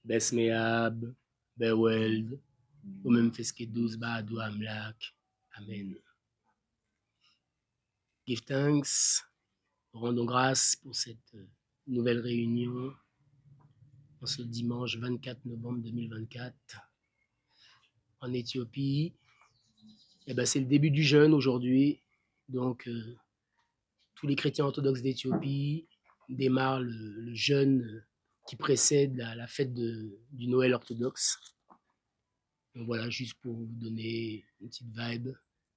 Besmeab, Beweld, au même Feskedous, Baadou, Amlak. Amen. Give thanks, rendons grâce pour cette nouvelle réunion en ce dimanche 24 novembre 2024 en Éthiopie. C'est le début du jeûne aujourd'hui, donc tous les chrétiens orthodoxes d'Éthiopie démarrent le jeûne qui précède la fête du Noël orthodoxe. Donc voilà, juste pour vous donner une petite vibe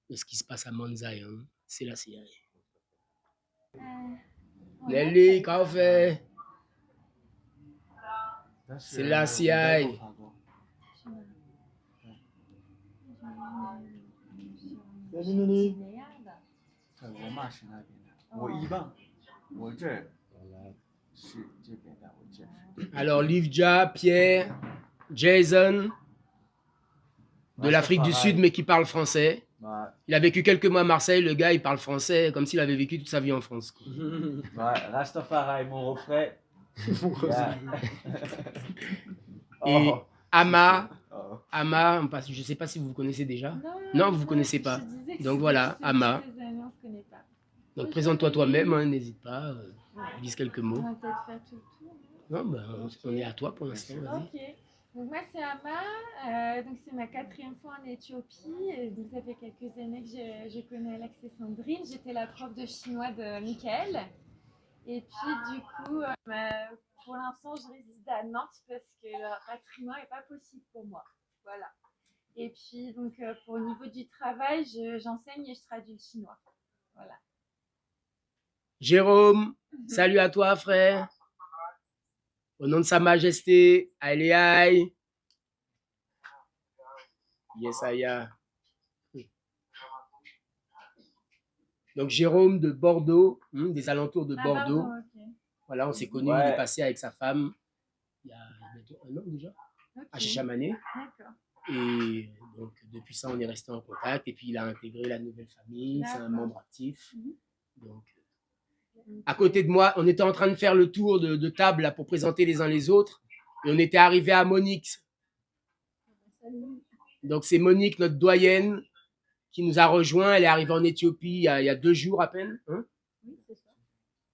de ce qui se passe à Mount Zion. C'est la CIA. Nelly, café. C'est la CIA. 我妈是那边的，我一半，我这是这边的，我这是。Alors, Livja, Pierre, Jason, de l'Afrique du Sud, mais qui parle français. Il a vécu quelques mois à Marseille, le gars, il parle français comme s'il avait vécu toute sa vie en France. Rastafari, mon refrain. Et Ama, je ne sais pas si vous vous connaissez déjà. Non, vous ne vous connaissez pas. Donc voilà, Ama. Donc présente-toi toi-même, hein, n'hésite pas, dis quelques mots. On va peut-être faire tout le tour. Non, on est à toi pour l'instant, vas-y. Ok. Donc moi c'est Ama, donc c'est ma 4e fois en Éthiopie. Et donc ça fait quelques années que je connais Alex et Sandrine. J'étais la prof de chinois de Michael. Et puis du coup, pour l'instant je réside à Nantes parce que le rapatriement n'est pas possible pour moi. Voilà. Et puis donc pour au niveau du travail, j'enseigne et je traduis le chinois. Voilà. Jérôme, salut à toi frère. Au nom de Sa Majesté, Aïe. Yes, Aya. Donc Jérôme de Bordeaux, des alentours de Bordeaux. Okay. Voilà, on s'est connus, il est passé avec sa femme il y a bientôt 1 an déjà, à Chachamane. D'accord. Et donc depuis ça, on est resté en contact. Et puis il a intégré la nouvelle famille, c'est un membre actif. Donc à côté de moi, on était en train de faire le tour de table là, pour présenter les uns les autres. Et on était arrivé à Monique. Donc c'est Monique, notre doyenne, qui nous a rejoint. Elle est arrivée en Éthiopie il y a 2 jours à peine. Hein, oui, c'est ça.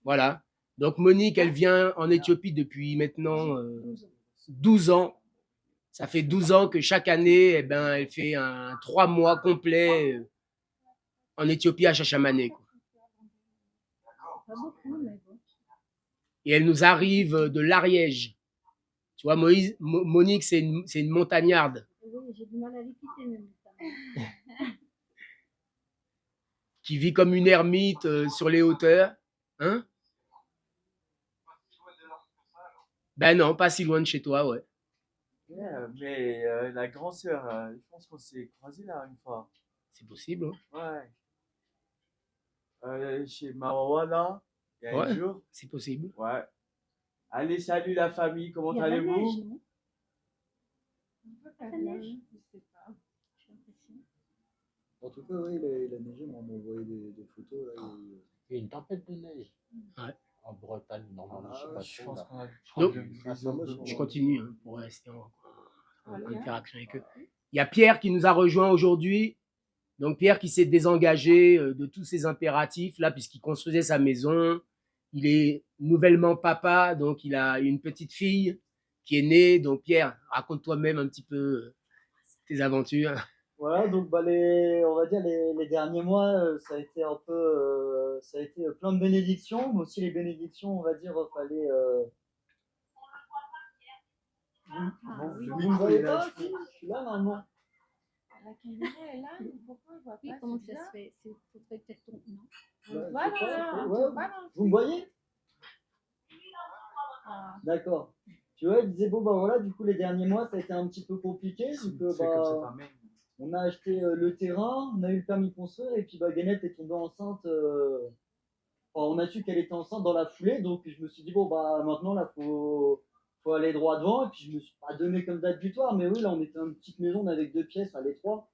voilà. Donc Monique, elle vient en Éthiopie depuis maintenant 12 ans. Ça fait 12 ans que chaque année, elle fait un 3 mois complet en Éthiopie à Chachamane. Pas beaucoup, mais bon. Et elle nous arrive de l'Ariège. Tu vois, Monique, c'est une montagnarde. Oui, j'ai du mal à les quitter même. Qui vit comme une ermite sur les hauteurs. Hein? Ben non, pas si loin de chez toi, ouais. Yeah, mais la grande sœur, je pense qu'on s'est croisés là une fois. C'est possible. Hein? Ouais. Chez Mawawa là, il y a un jour. C'est possible. Ouais. Allez, salut la famille, comment allez-vous? La neige, je sais pas. En tout cas, oui, il a neigé, mais on m'a envoyé des photos. Là, il y a une tempête de neige. Ouais. En Bretagne, normalement, je sais pas. Je pense qu'on a je continue pour rester en interaction avec eux. Il y a Pierre qui nous a rejoint aujourd'hui. Donc Pierre qui s'est désengagé de tous ses impératifs là, puisqu'il construisait sa maison. Il est nouvellement papa, donc il a une petite fille qui est née. Donc Pierre, raconte-toi même un petit peu tes aventures. Voilà, donc on va dire les derniers mois, ça a été un peu, ça a été plein de bénédictions, mais aussi les bénédictions, on va dire, fallait. Vous me voyez pas? Je suis là normalement. La caméra est là, mais pourquoi je vois pas? Comment ça se fait? C'est peut-être ton nom. Vous me voyez? D'accord. Tu vois, il disait bon voilà, du coup les derniers mois ça a été un petit peu compliqué, vu que on a acheté le terrain, on a eu le permis de construire et puis Guénette est tombée enceinte. On a su qu'elle était enceinte dans la foulée, donc je me suis dit bon maintenant là faut aller droit devant, et puis je me suis pas donné comme date butoir, mais oui là on était dans une petite maison avec 2 pièces, les 3,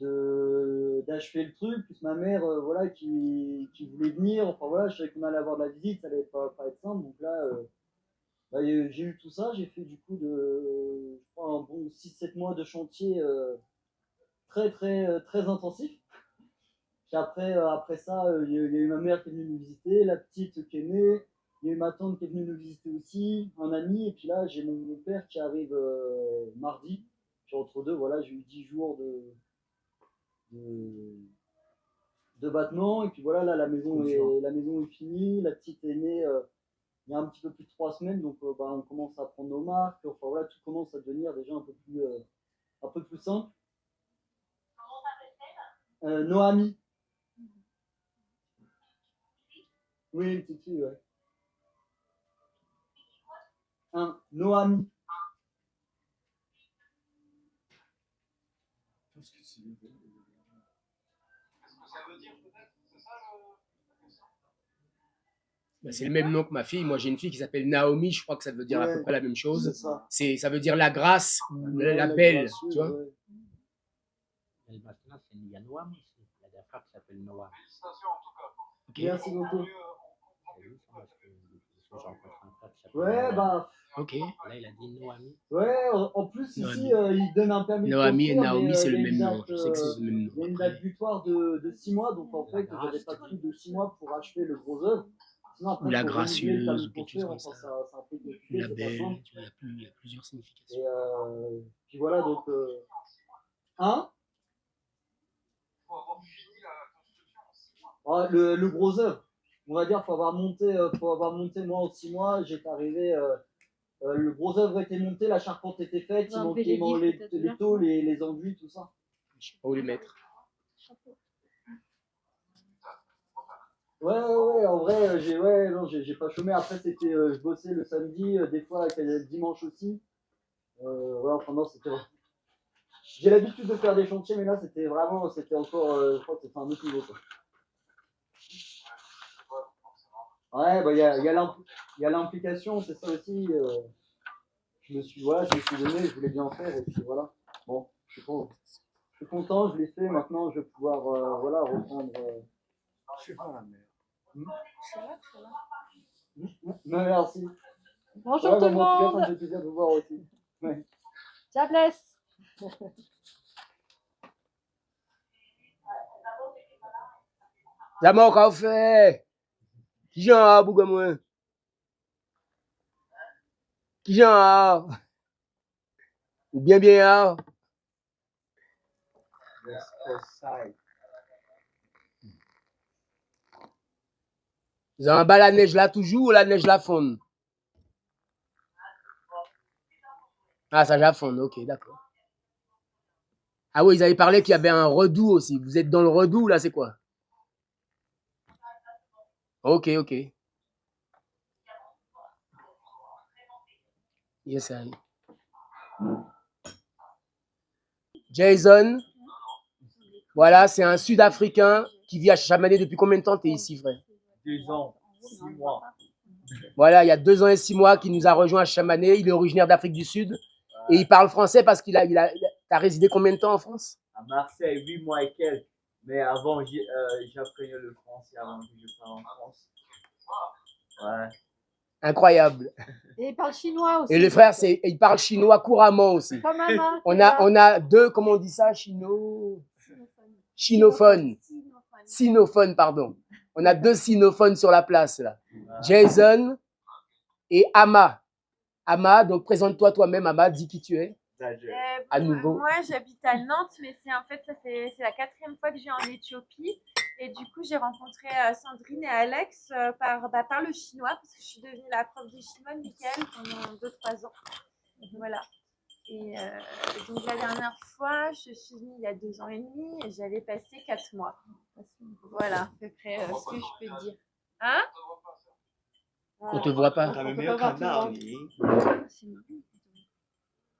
d'achever le truc, plus ma mère voilà qui voulait venir, enfin voilà, je savais qu'on allait avoir de la visite, ça allait pas être simple, donc là j'ai eu tout ça, j'ai fait du coup je crois, un bon 6-7 mois de chantier très intensif. Puis après ça, il y a eu ma mère qui est venue nous visiter, la petite qui est née, il y a eu ma tante qui est venue nous visiter aussi, un ami, et puis là j'ai mon père qui arrive mardi. Puis entre deux, voilà, j'ai eu 10 jours de, de battement, et puis voilà, là la maison est finie, la petite est née il y a un petit peu plus de 3 semaines, donc on commence à prendre nos marques, enfin voilà, tout commence à devenir déjà un peu plus simple. Noami. Oui, une petite fille, ouais. Noami. Qu'est-ce que c'est? Qu'est-ce que ça veut dire peut-être? C'est ça la question? Bah, c'est le même nom que ma fille. Moi, j'ai une fille qui s'appelle Naomi. Je crois que ça veut dire à peu près la même chose. Ça veut dire la grâce ou la belle, tu vois. Et maintenant, c'est Noam aussi. Il y a des frères qui s'appellent Noam. Félicitations en tout cas. Okay. Merci beaucoup. Oui, parce que j'ai rencontré un frère qui s'appelle Noam. Ok. Là, il a dit Noami. Ouais, en plus, Noami. Ici, il donne un permis Noami de et Naomi, c'est le il y a même une nom. date, Je sais que c'est le même nom. il y a une date butoir de 6 mois, donc en fait, j'avais pas plus de 6 mois pour achever le gros œuvre. Sinon, après, Ou la faut renouveler le gracieuse, permis ou de quelque chose construire, comme enfin, ça. c'est un peu compliqué, La c'est pas belle, simple. il y a plusieurs significations. Et puis voilà, donc. Hein? Faut avoir fini la construction en 6 mois. Ah, le gros œuvre. On va dire, faut avoir monté moi en 6 mois, j'étais arrivé. Le gros œuvre était monté, la charpente était faite, il manquait les tôles, les enduits, tout ça. Je sais pas où les mettre. Ouais, en vrai, j'ai pas chômé. Après, c'était, je bossais le samedi, des fois le dimanche aussi. Ouais, enfin non, c'était. J'ai l'habitude de faire des chantiers, mais là, c'était encore, je crois que c'était un autre niveau, quoi. Ouais, bah, il y a l'implication, c'est ça aussi. Je me suis donné, je voulais bien faire, et puis voilà. Bon, je suis content, je l'ai fait. Maintenant, je vais pouvoir, reprendre. Je suis pas la mère. Merci. Bonjour tout le En tout cas, ça me monde. fait plaisir de vous voir aussi. Ouais. God bless. Zama ka fait. Qui j'en a bouga moi? Qui j'en a? Ou bien a? Vous en bas la neige là toujours ou la neige là fonde? Ah, ça já fonde, ok, d'accord. Ah oui, ils avaient parlé qu'il y avait un redout aussi. Vous êtes dans le redout là, c'est quoi? Ok. Yes, I. Jason, voilà, c'est un Sud-Africain qui vit à Chamané depuis combien de temps tu es ici, frère? 2 ans, 6 mois. Voilà, il y a 2 ans et 6 mois qu'il nous a rejoint à Chamané. Il est originaire d'Afrique du Sud. Et il parle français parce qu'il t'as résidé combien de temps en France? À Marseille, 8 mois et quelques. Mais avant, j'apprenais le français avant que je parte en France. Ouais. Incroyable. Et il parle chinois aussi. Et le frère, il parle chinois couramment aussi. Comme maman. On a 2, comment on dit ça, Sinophones, pardon. On a 2 sinophones sur la place là. Jason et Ama. Ama, donc présente-toi toi-même, Ama, dis qui tu es. À nouveau. Moi, j'habite à Nantes, mais c'est la 4e fois que je viens en Éthiopie. Et du coup, j'ai rencontré Sandrine et Alex par le chinois, parce que je suis devenue la prof de chinois de Mickaël pendant 2-3 ans. Voilà. Et donc, la dernière fois, je suis venue il y a 2 ans et demi et j'avais passé 4 mois. Voilà, à peu près ce que je peux dire. Hein? On te voit pas.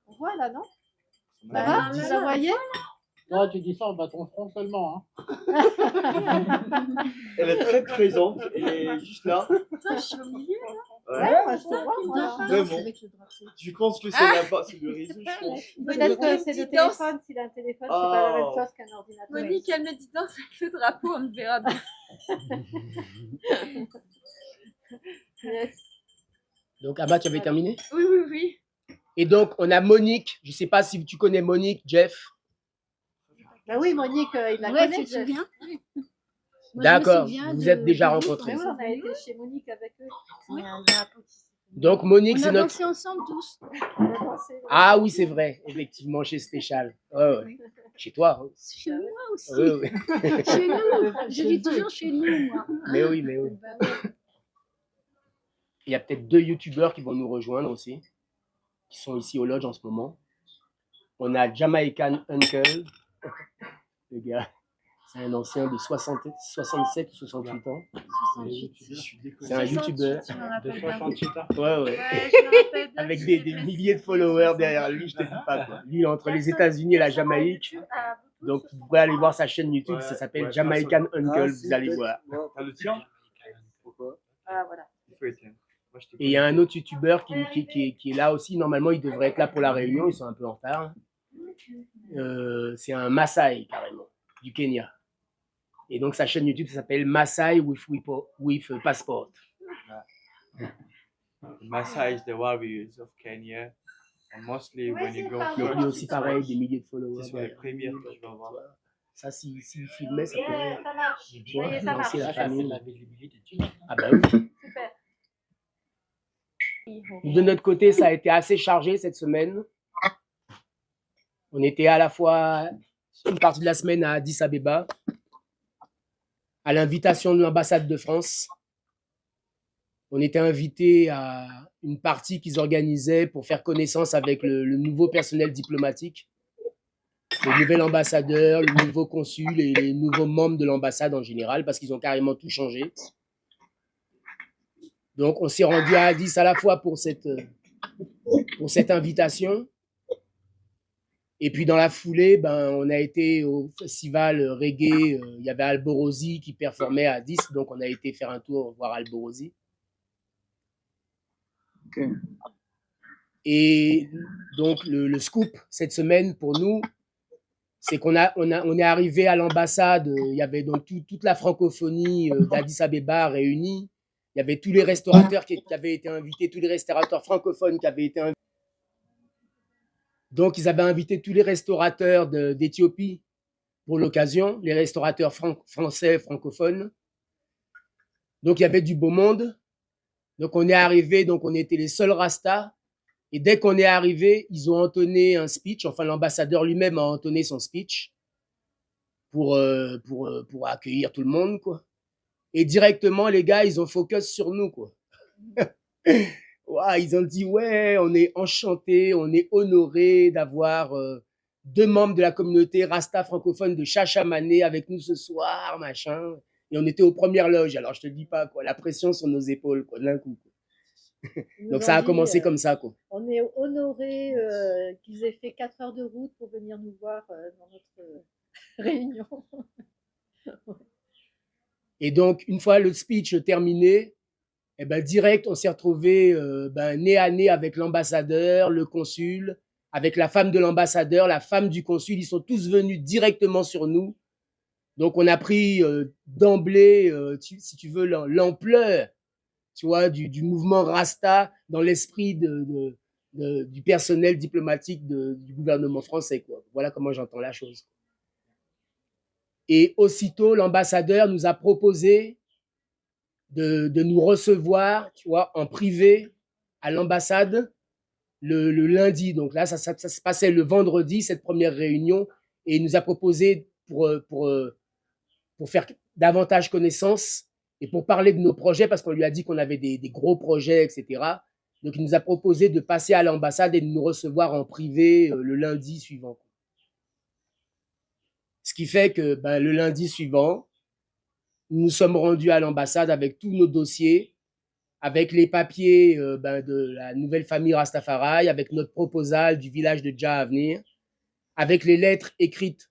On voit là, non? Bah, vous la voyez? Non, tu dis ça en battant ton front seulement. Hein. Elle est très présente, elle est juste là. Putain, je suis au milieu là. Ouais, moi, je te vois, moi. vraiment. Je pense que c'est là-bas, c'est le réseau, je pense. Peut-être que c'est le téléphone. S'il a un téléphone, c'est pas la même chose qu'un ordinateur. Monique, elle me dit danse avec le drapeau, on me verra bien. Donc Donc, Abba, tu avais terminé? Oui, oui, oui. Et donc, on a Monique. Je ne sais pas si tu connais Monique, Jeff. Bah oui, Monique, il la Ouais, connaît. tu te souviens? Moi, je me D'accord, souviens vous de- êtes déjà de vous, rencontrés. Oui, quand on a été chez Monique avec eux. Oui. Donc, Monique, On c'est a notre. dansé ensemble tous. On a dansé. Ah oui, c'est vrai, effectivement, chez Stéchal. Ouais, ouais. Chez toi. Hein. Chez moi aussi. Oui, oui. Chez nous. Je dis toujours chez nous, moi. Mais oui, mais oui. Bah oui. Il y a peut-être 2 youtubeurs qui vont nous rejoindre aussi, qui sont ici au lodge en ce moment. On a Jamaican Uncle, le gars. C'est un ancien de 67 ou 68 ans. 68. C'est un youtubeur. Je me rappelle De bien. 68 ans. Ouais, ouais. Ouais, je me rappelle bien. Avec je des l'ai précisé, milliers de followers derrière lui, je te dis pas quoi. Lui, entre les États-Unis et la Jamaïque. Donc, vous pouvez aller voir sa chaîne YouTube, ça s'appelle Jamaican Uncle, vous allez voir. T'as le tien? Pourquoi? Ah, voilà. Il faut éteindre. Moi, je te Et il y a un autre youtubeur qui est là aussi. Normalement, il devrait être là pour la réunion. Ils sont un peu en retard. C'est un Maasai, carrément, du Kenya. Et donc, sa chaîne YouTube s'appelle Maasai with Passport. Maasai is the warriors of Kenya. And mostly when you go Donc, lui first, aussi, pareil, des milliers de followers. c'est sur les premières que tu vas voir. Ça, s'il filmait, ça pourrait Ça marche. tu vois, Ça y est, ça lancer la marche. Ça, c'est famille. la visibilité. Ah bah oui. Super. De notre côté, ça a été assez chargé cette semaine. On était à la fois une partie de la semaine à Addis Abeba, à l'invitation de l'ambassade de France. On était invité à une partie qu'ils organisaient pour faire connaissance avec le nouveau personnel diplomatique, le nouvel ambassadeur, le nouveau consul et les nouveaux membres de l'ambassade en général, parce qu'ils ont carrément tout changé. Donc, on s'est rendu à Addis à la fois pour cette invitation. Et puis, dans la foulée, on a été au festival reggae. Il y avait Alborosi qui performait à Addis. Donc, on a été faire un tour voir Alborosi. Okay. Et donc, le scoop cette semaine pour nous, c'est qu'on est arrivé à l'ambassade. Il y avait donc toute la francophonie d'Addis Abeba réunie. Il y avait tous les restaurateurs qui avaient été invités, tous les restaurateurs francophones qui avaient été invités. Donc, ils avaient invité tous les restaurateurs d'Éthiopie pour l'occasion, les restaurateurs français, francophones. Donc, il y avait du beau monde. Donc, on est arrivé, donc on était les seuls Rastas. Et dès qu'on est arrivé, ils ont entonné un speech. Enfin, l'ambassadeur lui-même a entonné son speech pour accueillir tout le monde, quoi. Et directement, les gars, ils ont focus sur nous, quoi. Wow, ils ont dit, ouais, on est enchantés, on est honorés d'avoir 2 membres de la communauté Rasta francophone de Chachamané avec nous ce soir, machin. Et on était aux premières loges. Alors, je te dis pas, quoi, la pression sur nos épaules, quoi, d'un coup, quoi. Donc, ça a commencé comme ça, quoi. On est honorés qu'ils aient fait 4 heures de route pour venir nous voir dans notre réunion. Et donc, une fois le speech terminé, eh ben, direct, on s'est retrouvé nez à nez avec l'ambassadeur, le consul, avec la femme de l'ambassadeur, la femme du consul. Ils sont tous venus directement sur nous. Donc, on a pris d'emblée, si tu veux, l'ampleur, tu vois, du mouvement Rasta dans l'esprit du personnel diplomatique du gouvernement français, quoi. Voilà comment j'entends la chose. Et aussitôt, l'ambassadeur nous a proposé de nous recevoir, tu vois, en privé à l'ambassade le lundi. Donc là, ça se passait le vendredi, cette première réunion, et il nous a proposé pour faire davantage connaissance et pour parler de nos projets, parce qu'on lui a dit qu'on avait des gros projets, etc. Donc, il nous a proposé de passer à l'ambassade et de nous recevoir en privé le lundi suivant. Ce qui fait que le lundi suivant, nous nous sommes rendus à l'ambassade avec tous nos dossiers, avec les papiers de la nouvelle famille Rastafari, avec notre proposal du village de Dja à venir, avec les lettres écrites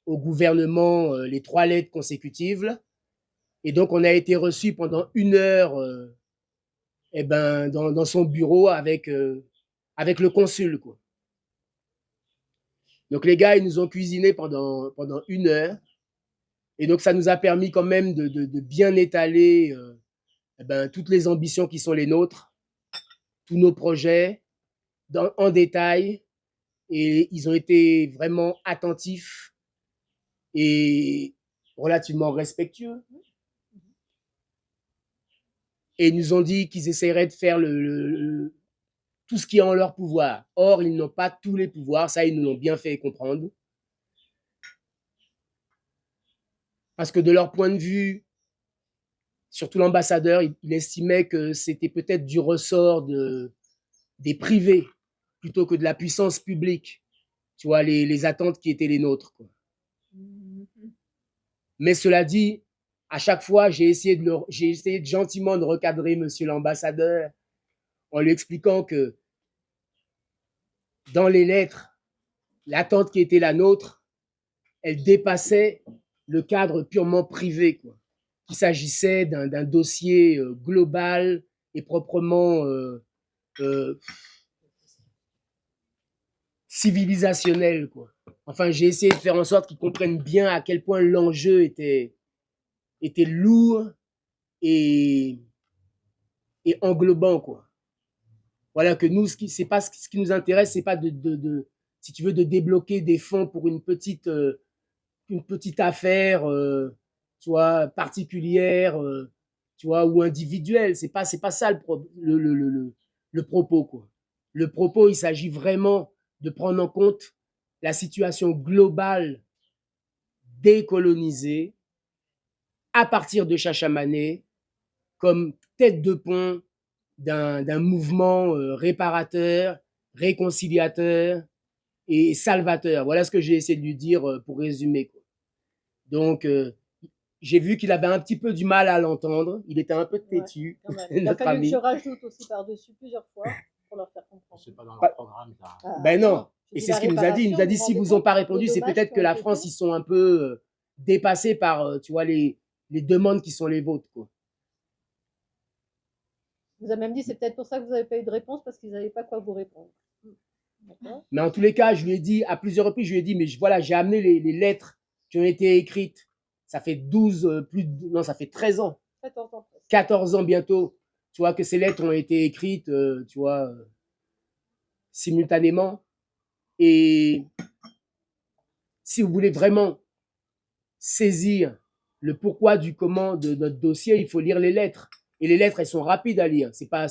au gouvernement, les 3 lettres consécutives. Et donc, on a été reçus pendant 1 heure dans son bureau avec le consul, quoi. Donc, les gars, ils nous ont cuisiné pendant 1 heure. Et donc, ça nous a permis quand même de bien étaler toutes les ambitions qui sont les nôtres. tous nos projets en détail et ils ont été vraiment attentifs et relativement respectueux. Et ils nous ont dit qu'ils essaieraient de faire tout ce qui est en leur pouvoir. Or, ils n'ont pas tous les pouvoirs, ça, ils nous l'ont bien fait comprendre. Parce que de leur point de vue, surtout l'ambassadeur, il estimait que c'était peut-être du ressort des privés plutôt que de la puissance publique. Tu vois, les attentes qui étaient les nôtres, quoi. Mais cela dit, à chaque fois, j'ai essayé de gentiment de recadrer monsieur l'ambassadeur en lui expliquant que dans les lettres, l'attente qui était la nôtre, elle dépassait le cadre purement privé, quoi. Il s'agissait d'un dossier global et proprement civilisationnel, quoi. Enfin, j'ai essayé de faire en sorte qu'ils comprennent bien à quel point l'enjeu était lourd et englobant, quoi. Voilà, que nous, ce qui nous intéresse, c'est pas si tu veux, de débloquer des fonds pour une petite affaire, tu vois, particulière, tu vois, ou individuelle. C'est pas ça le propos, quoi. Le propos, il s'agit vraiment de prendre en compte la situation globale décolonisée à partir de Chachamané comme tête de pont d'un mouvement réparateur, réconciliateur et salvateur. Voilà ce que j'ai essayé de lui dire pour résumer, quoi. Donc, j'ai vu qu'il avait un petit peu du mal à l'entendre. Il était un peu têtu. Ouais, il a fallu que je rajoute aussi par-dessus plusieurs fois pour leur faire comprendre. C'est pas dans leur programme, ça. Ben non. Et c'est ce qu'il nous a dit. Il nous a dit, si vous n'ont pas répondu, c'est peut-être que la France, ils sont un peu dépassés par, tu vois, les demandes qui sont les vôtres, quoi. Il vous a même dit, c'est peut-être pour ça que vous n'avez pas eu de réponse, parce qu'ils n'avaient pas quoi vous répondre. Mais en tous les cas, je lui ai dit, à plusieurs reprises, je lui ai dit, mais voilà, j'ai amené les lettres qui ont été écrites. Ça fait 13 ans. 14 ans bientôt. Tu vois, que ces lettres ont été écrites, tu vois, simultanément. Et si vous voulez vraiment saisir le pourquoi du comment de notre dossier, il faut lire les lettres. Et les lettres, elles sont rapides à lire. C'est pas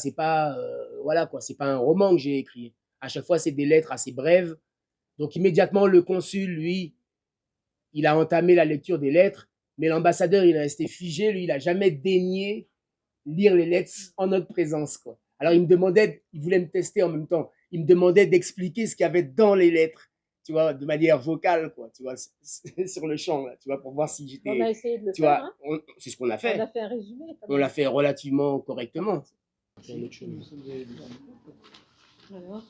voilà quoi, c'est pas un roman que j'ai écrit. À chaque fois, c'est des lettres assez brèves. Donc immédiatement, le consul, lui, il a entamé la lecture des lettres, mais l'ambassadeur, il est resté figé. Lui, il a jamais daigné lire les lettres en notre présence, quoi. Alors il voulait me tester en même temps. Il me demandait d'expliquer ce qu'il y avait dans les lettres, tu vois, de manière vocale, quoi, tu vois, sur le champ, là, tu vois, pour voir si j'étais. On a essayé de le tu faire. vois, Hein, c'est ce qu'on a fait. on a fait un résumé. On l'a fait relativement correctement. Alors,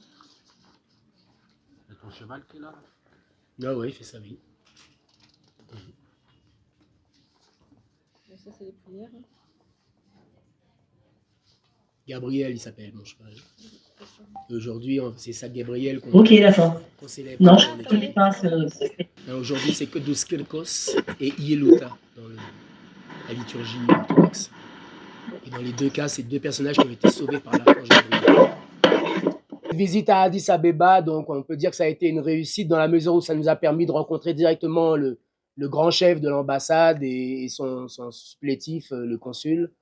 C'est ton cheval qui est là? Ah oui, il fait sa vie. ça, c'est les prières. Hein. Gabriel, il s'appelle, mon cheval. Aujourd'hui, c'est ça, Gabriel, Ok, d'accord. qu'on célèbre. Non, je ne connais pas ce. Aujourd'hui, c'est que Dos Kirkos et Ieluta dans la liturgie orthodoxe. Et dans les deux cas, c'est deux personnages qui ont été sauvés par l'archange Gabriel. Visite à Addis Abeba, donc on peut dire que ça a été une réussite dans la mesure où ça nous a permis de rencontrer directement le grand chef de l'ambassade et son supplétif, le consul.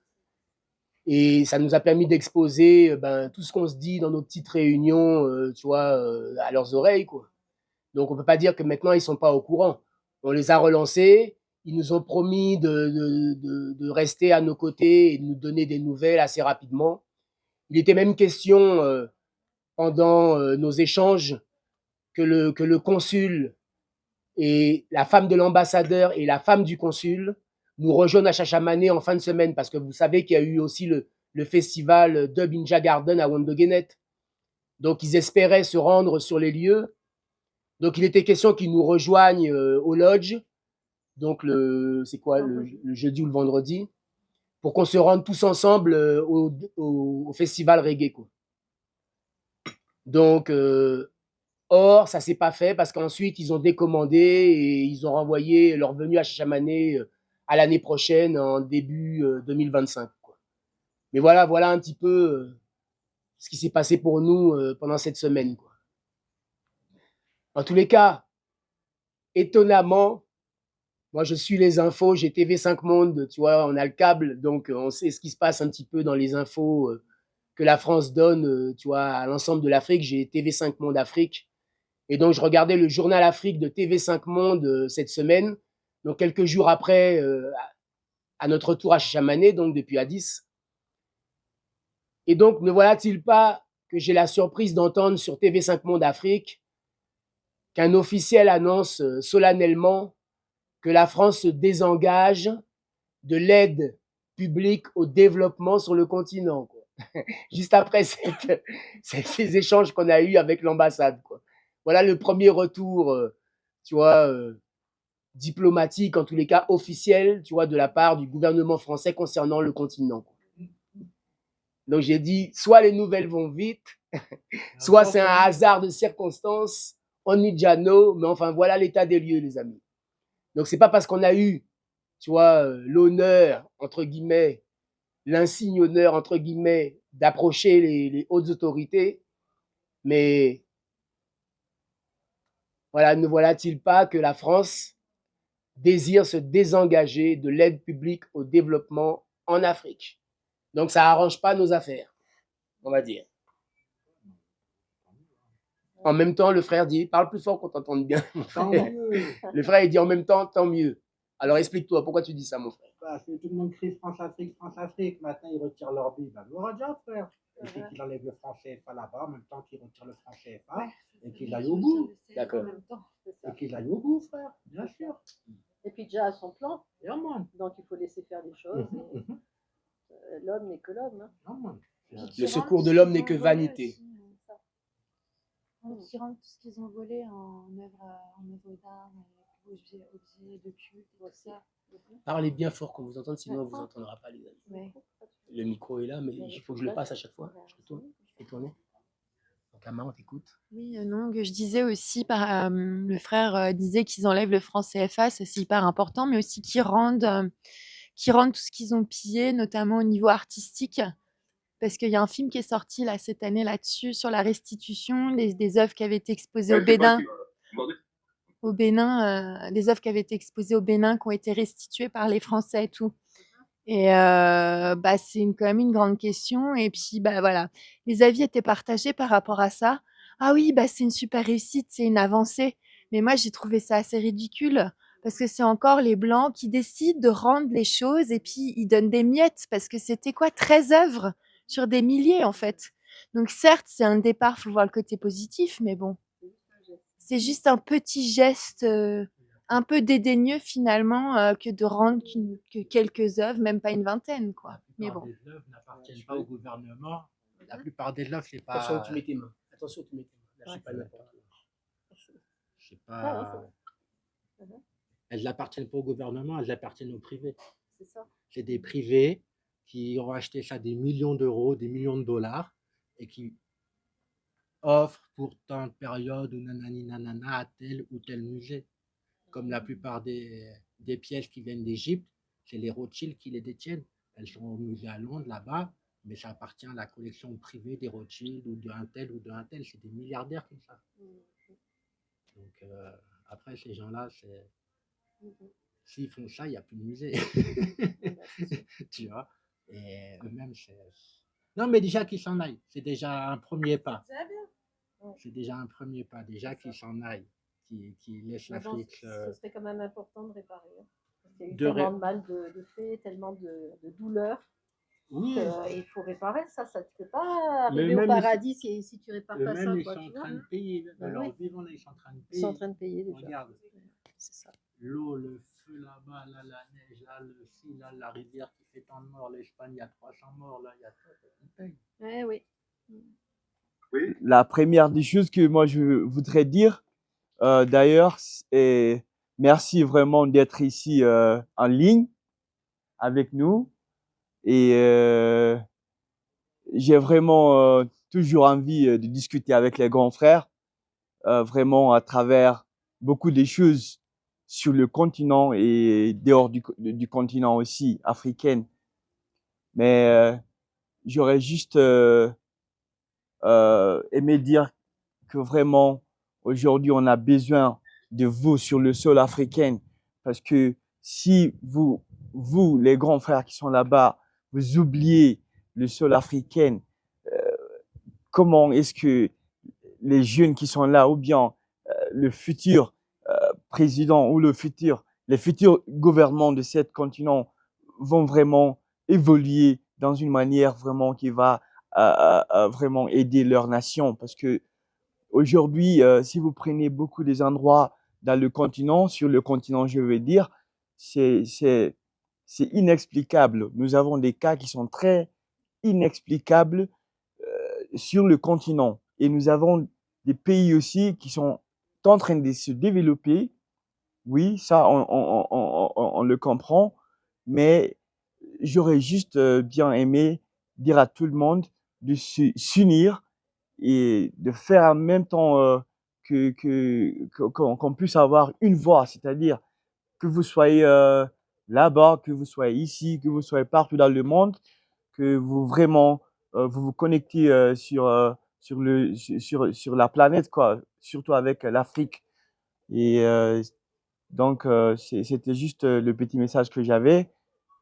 Et ça nous a permis d'exposer tout ce qu'on se dit dans nos petites réunions, tu vois, à leurs oreilles, quoi. Donc on ne peut pas dire que maintenant ils ne sont pas au courant. On les a relancés, ils nous ont promis de rester à nos côtés et de nous donner des nouvelles assez rapidement. Il était même question pendant nos échanges que le consul et la femme de l'ambassadeur et la femme du consul nous rejoignent à Chachamané en fin de semaine, parce que vous savez qu'il y a eu aussi le festival Dub Inja Garden à Wondogenet. Donc ils espéraient se rendre sur les lieux. Donc il était question qu'ils nous rejoignent au lodge, donc c'est quoi, le jeudi ou le vendredi, pour qu'on se rende tous ensemble au festival reggae, quoi. Donc or, ça s'est pas fait parce qu'ensuite, ils ont décommandé et ils ont renvoyé leur venue à Chachamané à l'année prochaine, en début 2025. Quoi. Mais voilà un petit peu ce qui s'est passé pour nous pendant cette semaine, quoi. En tous les cas, étonnamment, moi je suis les infos, j'ai TV5 Monde, tu vois, on a le câble, donc on sait ce qui se passe un petit peu dans les infos que la France donne, tu vois, à l'ensemble de l'Afrique. J'ai TV5 Monde Afrique. Et donc, je regardais le journal Afrique de TV5 Monde cette semaine. Donc, quelques jours après, à notre retour à Chamané, donc depuis Addis. Et donc, ne voilà-t-il pas que j'ai la surprise d'entendre sur TV5 Monde Afrique qu'un officiel annonce solennellement que la France se désengage de l'aide publique au développement sur le continent, quoi. Juste après ces échanges qu'on a eus avec l'ambassade, quoi. Voilà le premier retour, tu vois, diplomatique, en tous les cas officiel, tu vois, de la part du gouvernement français concernant le continent, quoi. Donc j'ai dit, soit les nouvelles vont vite, soit c'est un hasard de circonstances, on n'y know, mais enfin voilà l'état des lieux, les amis. Donc c'est pas parce qu'on a eu, tu vois, l'honneur, entre guillemets, l'insigne honneur, entre guillemets, d'approcher les hautes autorités, mais voilà, ne voilà-t-il pas que la France désire se désengager de l'aide publique au développement en Afrique. Donc ça arrange pas nos affaires, on va dire. En même temps, le frère dit, parle plus fort qu'on t'entende bien, mon frère. Le frère, il dit en même temps, tant mieux. Alors explique-toi, pourquoi tu dis ça, mon frère? Parce que tout le monde crie France-Afrique, France-Afrique. Maintenant, ils retirent leur bille. Ben, nous, déjà, frère. Il faut qu'il enlève le franc CFA là-bas, en même temps qu'il retire le franc CFA, et qu'il aille au bout. D'accord. Et qu'il aille au bout, frère, bien sûr. Et puis déjà à son plan, Yeah, man. donc il faut laisser faire les choses. L'homme n'est que l'homme. Hein. Yeah, man. Le secours de l'homme n'est que vanité. Qui rendent tout ce qu'ils ont volé en œuvre d'art, objets de culte, tout ça. Parlez bien fort qu'on vous entende, sinon on ne vous entendra pas, les amis. Ouais. Le micro est là, mais il faut que je le passe à chaque fois. Je le tourne. Je fais tourner. Donc, Ama, on t'écoute. Oui, non, que je disais aussi, le frère disait qu'ils enlèvent le franc CFA, ça c'est hyper important, mais aussi qu'ils rendent tout ce qu'ils ont pillé, notamment au niveau artistique. Parce qu'il y a un film qui est sorti là, cette année là-dessus, sur la restitution des œuvres qui avaient été exposées au Bénin. Des œuvres qui avaient été exposées au Bénin, qui ont été restituées par les Français et tout. Et c'est quand même une grande question. Et puis, voilà, les avis étaient partagés par rapport à ça. Ah oui, c'est une super réussite, c'est une avancée. Mais moi, j'ai trouvé ça assez ridicule parce que c'est encore les Blancs qui décident de rendre les choses et puis ils donnent des miettes parce que c'était quoi, 13 œuvres sur des milliers, en fait. Donc certes, c'est un départ, faut voir le côté positif, mais bon, c'est juste un petit geste un peu dédaigneux finalement que de rendre que quelques œuvres, même pas une vingtaine, quoi. Mais bon. Les œuvres n'appartiennent pas au gouvernement. La plupart des œuvres, c'est pas. Attention où tu mets tes mains. Attention où tu mets tes mains. Lâchez pas n'importe où. C'est pas. Elles n'appartiennent pas au gouvernement, elles appartiennent au privé. C'est ça. C'est des privés qui ont acheté ça des millions d'euros, des millions de dollars, et qui offrent pour tant de périodes ou nanani nanana à tel ou tel musée. Comme la plupart des pièces qui viennent d'Égypte, c'est les Rothschild qui les détiennent. Elles sont au musée à Londres, là-bas, mais ça appartient à la collection privée des Rothschild ou d'un tel ou d'un tel. C'est des milliardaires comme ça. Donc, après, ces gens-là, c'est... S'ils font ça, il n'y a plus de musée. Tu vois. Et eux-mêmes, c'est... Non, mais déjà qu'ils s'en aillent, c'est déjà un premier pas. C'est déjà un premier pas, déjà qu'ils s'en aillent, qu'ils laissent l'Afrique... Ce serait quand même important de réparer. Parce qu'il y a eu tellement de mal de fait, tellement de douleurs. Oui. Il faut réparer ça. Ça ne te fait pas arriver au paradis si tu répares pas ça. Ils sont en train de payer. Alors, vivant, ils sont en train de payer. Ils sont en train de payer déjà. Regarde. C'est ça. L'eau, le feu là-bas, là, la neige, là, le ci, là, la rivière qui fait tant de morts. L'Espagne, il y a 300 morts, là, il y a tout. Oui. La première des choses que moi je voudrais dire, d'ailleurs, est merci vraiment d'être ici en ligne avec nous. Et j'ai vraiment toujours envie de discuter avec les grands frères, vraiment à travers beaucoup de choses sur le continent et dehors du continent aussi, africain. Mais j'aurais juste aimer dire que vraiment, aujourd'hui, on a besoin de vous sur le sol africain. Parce que si vous, les grands frères qui sont là-bas, vous oubliez le sol africain, comment est-ce que les jeunes qui sont là, ou bien le futur président ou les futurs gouvernements de cet continent vont vraiment évoluer dans une manière vraiment qui va vraiment aider leur nation. Parce que aujourd'hui, si vous prenez beaucoup des endroits dans le continent, sur le continent, je veux dire, c'est inexplicable. Nous avons des cas qui sont très inexplicables sur le continent. Et nous avons des pays aussi qui sont en train de se développer. Oui, ça, on le comprend. Mais j'aurais juste bien aimé dire à tout le monde de s'unir et de faire en même temps qu'on puisse avoir une voix, c'est-à-dire que vous soyez là-bas, que vous soyez ici, que vous soyez partout dans le monde, que vous vraiment vous vous connectez sur la planète, quoi, surtout avec l'Afrique. Et donc c'était juste le petit message que j'avais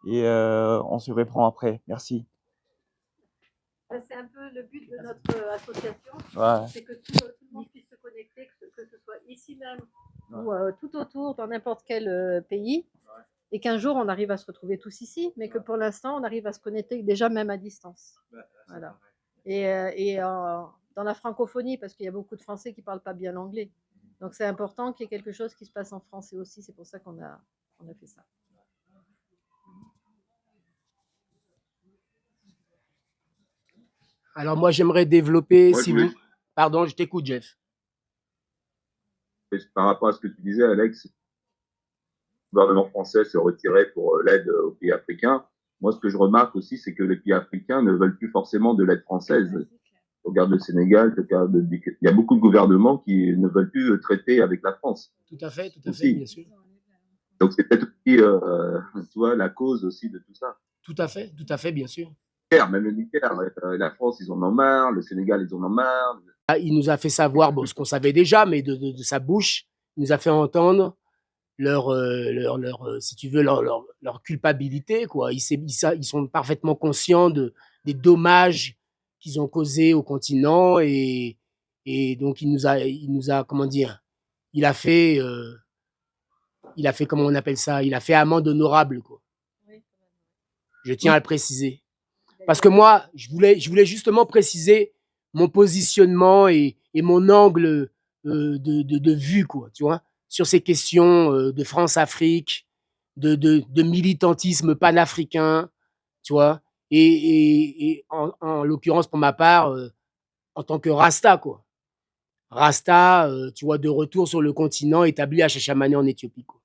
et on se reprend après. Merci. C'est un peu le but de notre association, Ouais. c'est que tout le monde puisse se connecter, que ce soit ici même ou tout autour, dans n'importe quel pays, et qu'un jour on arrive à se retrouver tous ici, mais que pour l'instant on arrive à se connecter déjà même à distance. Voilà. Et dans la francophonie, parce qu'il y a beaucoup de Français qui ne parlent pas bien l'anglais. Donc c'est important qu'il y ait quelque chose qui se passe en français aussi, c'est pour ça qu'on a fait ça. Alors moi, j'aimerais développer, si vous... Pardon, je t'écoute, Jeff. Par rapport à ce que tu disais, Alex, le gouvernement français se retirait pour l'aide aux pays africains. Moi, ce que je remarque aussi, c'est que les pays africains ne veulent plus forcément de l'aide française. Regarde le Sénégal, il y a beaucoup de gouvernements qui ne veulent plus traiter avec la France. Tout à fait, bien sûr. Donc c'est peut-être aussi, tu vois, la cause aussi de tout ça. Tout à fait, bien sûr. Même le Niger, la France, ils en ont marre, le Sénégal, ils en ont marre. Il nous a fait savoir ce qu'on savait déjà, mais de sa bouche, il nous a fait entendre si tu veux, leur culpabilité, quoi. Ils sont parfaitement conscients des dommages qu'ils ont causés au continent et donc il nous a comment dire, il a fait comment on appelle ça, il a fait amende honorable, quoi. Je tiens à le préciser. Parce que moi, je voulais justement préciser mon positionnement et mon angle de vue, quoi, tu vois, sur ces questions de France-Afrique, de militantisme panafricain, tu vois, et en l'occurrence, pour ma part, en tant que Rasta, quoi. Rasta, tu vois, de retour sur le continent, établi à Chachamane en Éthiopie, quoi.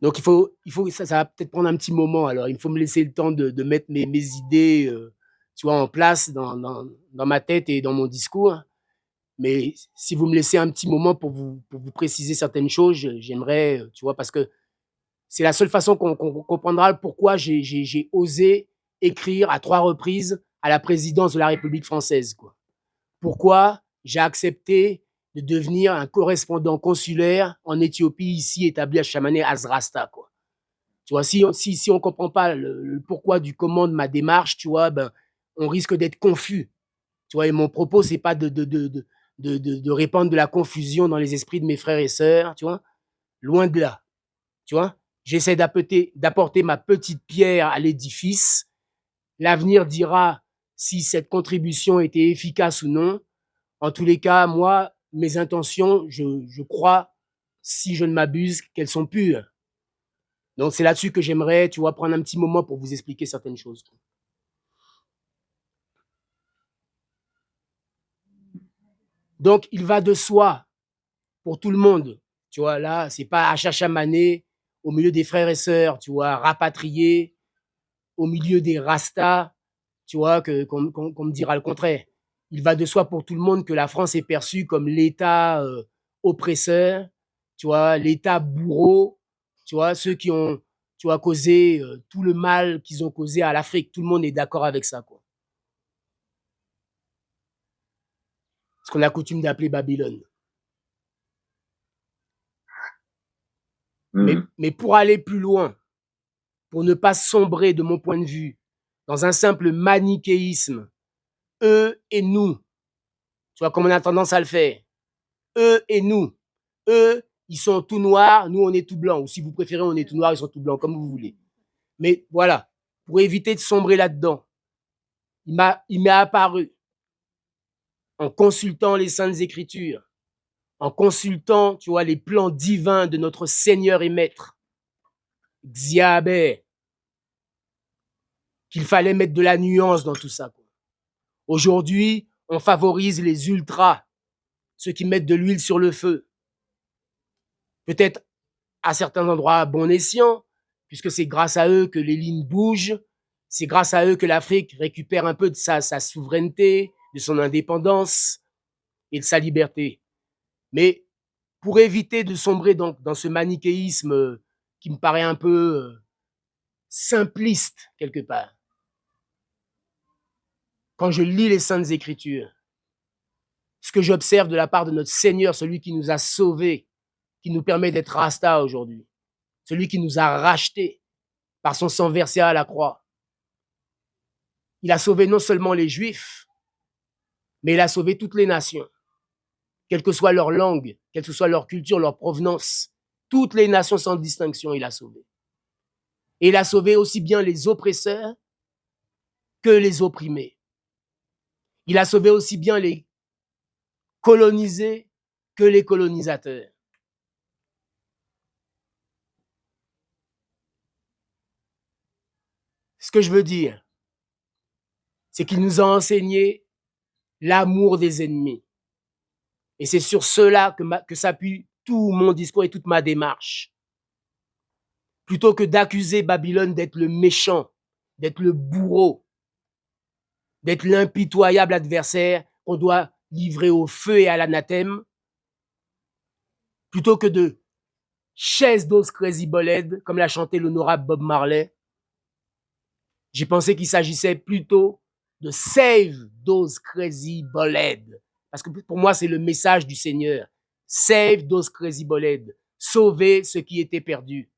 Donc, ça va peut-être prendre un petit moment. Alors, il faut me laisser le temps de mettre mes idées, tu vois, en place dans ma tête et dans mon discours. Mais si vous me laissez un petit moment pour vous préciser certaines choses, j'aimerais, tu vois, parce que c'est la seule façon qu'on comprendra pourquoi j'ai osé écrire à 3 reprises à la présidence de la République française, quoi. Pourquoi j'ai accepté de devenir un correspondant consulaire en Éthiopie, ici établi à Chamané, Azrasta, quoi. Tu vois, si on ne comprend pas le pourquoi du comment de ma démarche, tu vois, ben, on risque d'être confus. Tu vois, et mon propos, ce n'est pas de répandre de la confusion dans les esprits de mes frères et sœurs, tu vois, loin de là. Tu vois, j'essaie d'apporter ma petite pierre à l'édifice. L'avenir dira si cette contribution était efficace ou non. En tous les cas, moi, mes intentions, je crois, si je ne m'abuse, qu'elles sont pures. Donc, c'est là-dessus que j'aimerais, tu vois, prendre un petit moment pour vous expliquer certaines choses. Donc, il va de soi pour tout le monde. Tu vois, là, c'est pas à Chachamane, au milieu des frères et sœurs, tu vois, rapatriés, au milieu des rastas, tu vois, qu'on me dira le contraire. Il va de soi pour tout le monde que la France est perçue comme l'État oppresseur, tu vois, l'État bourreau, tu vois, ceux qui ont, tu vois, causé tout le mal qu'ils ont causé à l'Afrique. Tout le monde est d'accord avec ça, quoi. qu'on a coutume d'appeler Babylone. Mais pour aller plus loin, pour ne pas sombrer, de mon point de vue, dans un simple manichéisme, eux et nous, tu vois, comme on a tendance à le faire, eux et nous, eux, ils sont tout noirs, nous, on est tout blanc, ou si vous préférez, on est tout noir, ils sont tout blancs, comme vous voulez. Mais voilà, pour éviter de sombrer là-dedans, il m'est apparu, en consultant les Saintes Écritures, en consultant, tu vois, les plans divins de notre Seigneur et Maître, Xiaber, qu'il fallait mettre de la nuance dans tout ça. Aujourd'hui, on favorise les ultras, ceux qui mettent de l'huile sur le feu. Peut-être à certains endroits à bon escient, puisque c'est grâce à eux que les lignes bougent, c'est grâce à eux que l'Afrique récupère un peu de sa souveraineté, de son indépendance et de sa liberté. Mais pour éviter de sombrer dans ce manichéisme qui me paraît un peu simpliste quelque part, quand je lis les Saintes Écritures, ce que j'observe de la part de notre Seigneur, celui qui nous a sauvés, qui nous permet d'être Rasta aujourd'hui, celui qui nous a rachetés par son sang versé à la croix, il a sauvé non seulement les Juifs, mais il a sauvé toutes les nations, quelle que soit leur langue, quelle que soit leur culture, leur provenance. Toutes les nations sans distinction, il a sauvé. Et il a sauvé aussi bien les oppresseurs que les opprimés. Il a sauvé aussi bien les colonisés que les colonisateurs. Ce que je veux dire, c'est qu'il nous a enseigné l'amour des ennemis. Et c'est sur cela que s'appuie tout mon discours et toute ma démarche. Plutôt que d'accuser Babylone d'être le méchant, d'être le bourreau, d'être l'impitoyable adversaire qu'on doit livrer au feu et à l'anathème, plutôt que de chaise those crazy bolheads, comme l'a chanté l'honorable Bob Marley, j'ai pensé qu'il s'agissait plutôt de save those crazy bolheads. Parce que pour moi, c'est le message du Seigneur. Save those crazy bolheads. Sauver ce qui était perdu.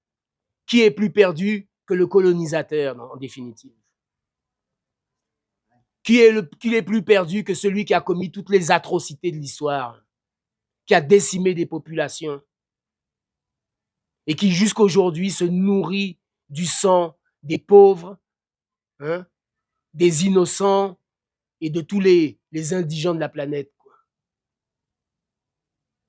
Qui est plus perdu que le colonisateur, en définitive? Qui est plus perdu que celui qui a commis toutes les atrocités de l'histoire, qui a décimé des populations et qui jusqu'aujourd'hui se nourrit du sang des pauvres, des innocents et de tous les indigents de la planète, quoi.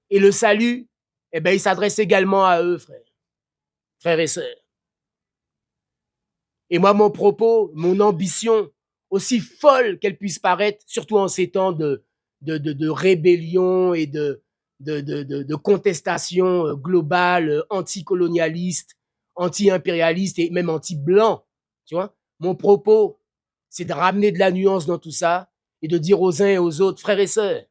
Et le salut, eh ben, il s'adresse également à eux, frères et sœurs. Et moi, mon propos, mon ambition, aussi folle qu'elle puisse paraître, surtout en ces temps de rébellion et de contestation globale, anticolonialiste, anti-impérialiste et même anti-blanc, tu vois. Mon propos, c'est de ramener de la nuance dans tout ça et de dire aux uns et aux autres, frères et sœurs,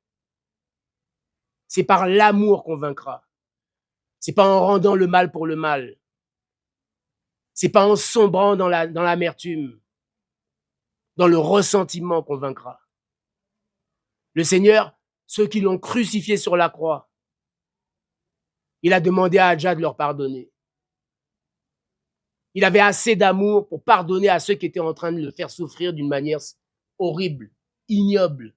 c'est par l'amour qu'on vaincra. C'est pas en rendant le mal pour le mal. C'est pas en sombrant dans l'amertume, dans le ressentiment qu'on vaincra. Le Seigneur, ceux qui l'ont crucifié sur la croix, il a demandé à Adja de leur pardonner. Il avait assez d'amour pour pardonner à ceux qui étaient en train de le faire souffrir d'une manière horrible, ignoble.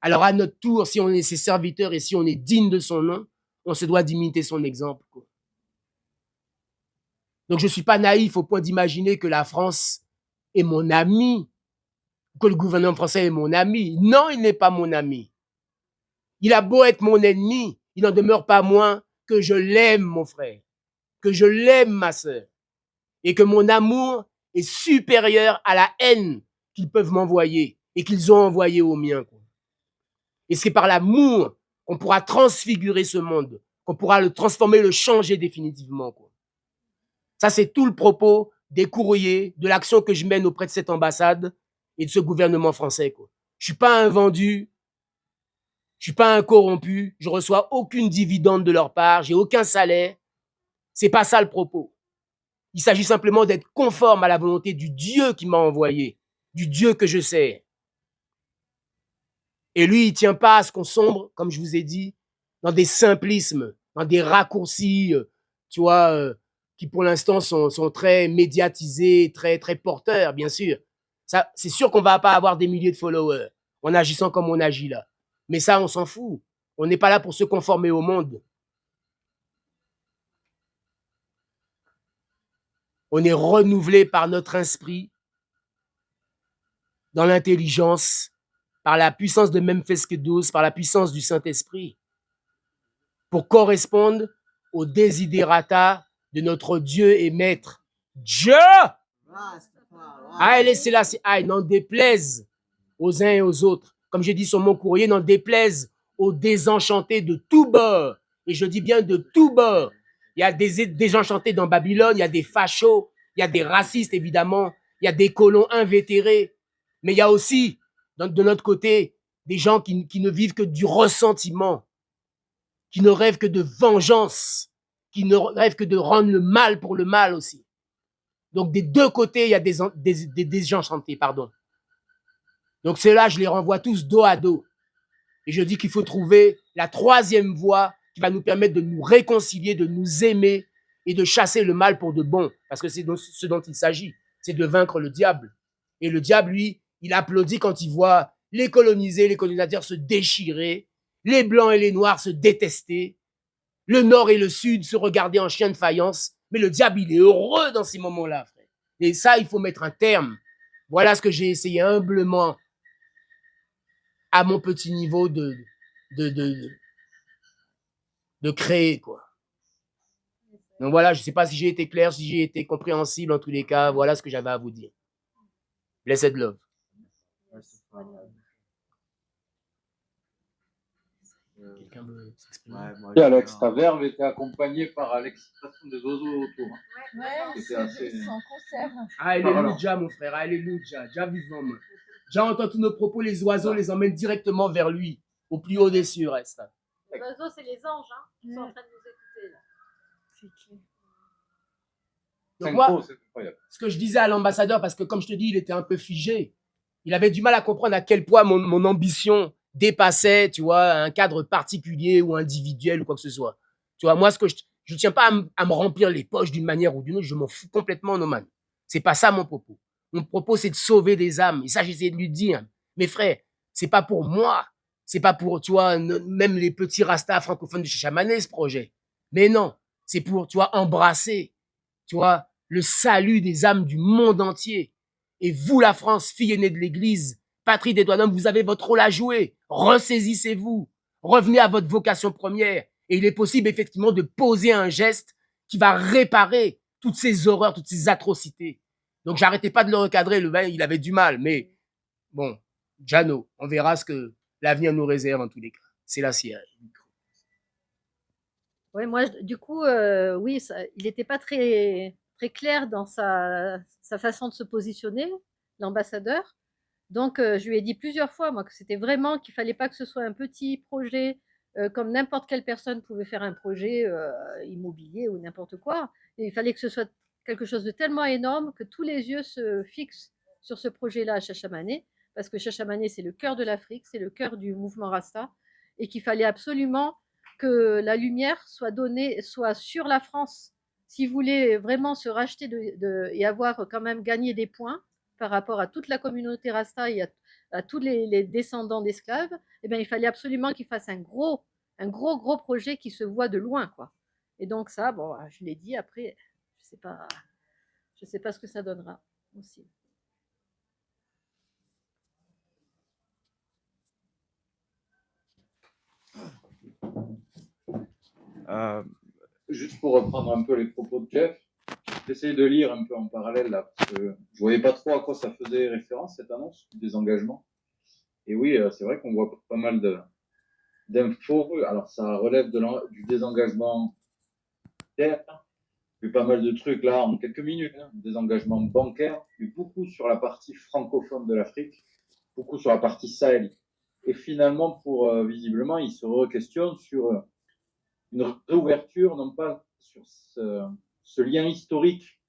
Alors à notre tour, si on est ses serviteurs et si on est digne de son nom, on se doit d'imiter son exemple, quoi. Donc je ne suis pas naïf au point d'imaginer que la France est mon ami, que le gouvernement français est mon ami. Non, il n'est pas mon ami. Il a beau être mon ennemi, il n'en demeure pas moins que je l'aime, mon frère, que je l'aime, ma sœur, et que mon amour est supérieur à la haine qu'ils peuvent m'envoyer et qu'ils ont envoyé au mien, quoi. Et c'est par l'amour qu'on pourra transfigurer ce monde, qu'on pourra le transformer, le changer définitivement, quoi. Ça, c'est tout le propos des courriers, de l'action que je mène auprès de cette ambassade et de ce gouvernement français, quoi. Je suis pas un vendu, je suis pas un corrompu, je reçois aucune dividende de leur part, j'ai aucun salaire. C'est pas ça le propos. Il s'agit simplement d'être conforme à la volonté du Dieu qui m'a envoyé, du Dieu que je sers. Et lui, il tient pas à ce qu'on sombre, comme je vous ai dit, dans des simplismes, dans des raccourcis, tu vois, qui pour l'instant sont très médiatisés, très, très porteurs, bien sûr. Ça, c'est sûr qu'on va pas avoir des milliers de followers en agissant comme on agit là. Mais ça, on s'en fout. On n'est pas là pour se conformer au monde. On est renouvelé par notre esprit, dans l'intelligence, par la puissance de Memphis 12, par la puissance du Saint-Esprit, pour correspondre aux desiderata de notre Dieu et Maître. Dieu! Aïe, c'est là, aïe, n'en déplaise aux uns et aux autres. Comme j'ai dit sur mon courrier, n'en déplaise aux désenchantés de tous bords. Et je dis bien de tous bords. Il y a des désenchantés dans Babylone, il y a des fachos, il y a des racistes évidemment, il y a des colons invétérés. Mais il y a aussi, de notre côté, des gens qui ne vivent que du ressentiment, qui ne rêvent que de vengeance, qui ne rêvent que de rendre le mal pour le mal aussi. Donc des deux côtés, il y a des désenchantés, pardon. Donc ceux-là, je les renvoie tous dos à dos. Et je dis qu'il faut trouver la troisième voie qui va nous permettre de nous réconcilier, de nous aimer et de chasser le mal pour de bon. Parce que c'est ce dont il s'agit, c'est de vaincre le diable. Et le diable, lui, il applaudit quand il voit les colonisés, les colonisateurs se déchirer, les blancs et les noirs se détester, le nord et le sud se regarder en chien de faïence. Mais le diable, il est heureux dans ces moments-là, frère. Et ça, il faut mettre un terme. Voilà ce que j'ai essayé humblement à mon petit niveau de créer, quoi. Donc voilà, je ne sais pas si j'ai été clair, si j'ai été compréhensible en tous les cas. Voilà ce que j'avais à vous dire. Blessed love. Quelqu'un veut s'exprimer? Et Alex, ta verve était accompagnée par l'excitation des oiseaux autour. Ouais, C'était assez... c'est en concert. Alléluia, mon frère, alléluia. Déjà vivant, moi. Déjà entend tous nos propos, les oiseaux les emmènent directement vers lui, au plus haut des cieux, reste. Les oiseaux, c'est les anges hein, qui sont en train de nous écouter. Là. C'est clair. Donc moi, ce que je disais à l'ambassadeur, parce que comme je te dis, il était un peu figé. Il avait du mal à comprendre à quel point mon ambition dépassait, tu vois, un cadre particulier ou individuel ou quoi que ce soit. Tu vois, moi, ce que je tiens pas à me remplir les poches d'une manière ou d'une autre, je m'en fous complètement, Noman. C'est pas ça mon propos. Mon propos, c'est de sauver des âmes. Et ça, j'essaie de lui dire. Mes frères, c'est pas pour moi. C'est pas pour, tu vois, même les petits rastas francophones de Chamané, ce projet. Mais non, c'est pour, tu vois, embrasser, tu vois, le salut des âmes du monde entier. Et vous, la France, fille aînée de l'Église, patrie des droits de l'homme, vous avez votre rôle à jouer. Ressaisissez-vous. Revenez à votre vocation première. Et il est possible, effectivement, de poser un geste qui va réparer toutes ces horreurs, toutes ces atrocités. Donc, j'arrêtais pas de le recadrer. Le bain, il avait du mal. Mais bon, Jano, on verra ce que l'avenir nous réserve en tous les cas. C'est la sienne. Oui, moi, du coup, oui, il n'était pas très, très clair dans sa façon de se positionner, l'ambassadeur. Donc, je lui ai dit plusieurs fois, moi, que c'était vraiment qu'il ne fallait pas que ce soit un petit projet, comme n'importe quelle personne pouvait faire un projet immobilier ou n'importe quoi. Et il fallait que ce soit quelque chose de tellement énorme que tous les yeux se fixent sur ce projet-là à Chachamané, parce que Chachamané, c'est le cœur de l'Afrique, c'est le cœur du mouvement Rasta, et qu'il fallait absolument que la lumière soit donnée, soit sur la France. Si vous voulez vraiment se racheter et avoir quand même gagné des points par rapport à toute la communauté Rasta et à tous les descendants d'esclaves, eh bien, il fallait absolument qu'il fasse un gros projet qui se voit de loin, quoi. Et donc ça, bon, je l'ai dit, après, je sais pas ce que ça donnera aussi. Juste pour reprendre un peu les propos de Jeff, j'essaie de lire un peu en parallèle là, parce que je voyais pas trop à quoi ça faisait référence cette annonce des engagements. Et oui, c'est vrai qu'on voit pas mal d'infos. Alors ça relève du désengagement terre, il y a eu pas mal de trucs là en quelques minutes, hein. Désengagement bancaire, mais beaucoup sur la partie francophone de l'Afrique, beaucoup sur la partie Sahel. Et finalement, visiblement, il se re-questionne sur une réouverture, non pas sur ce lien historique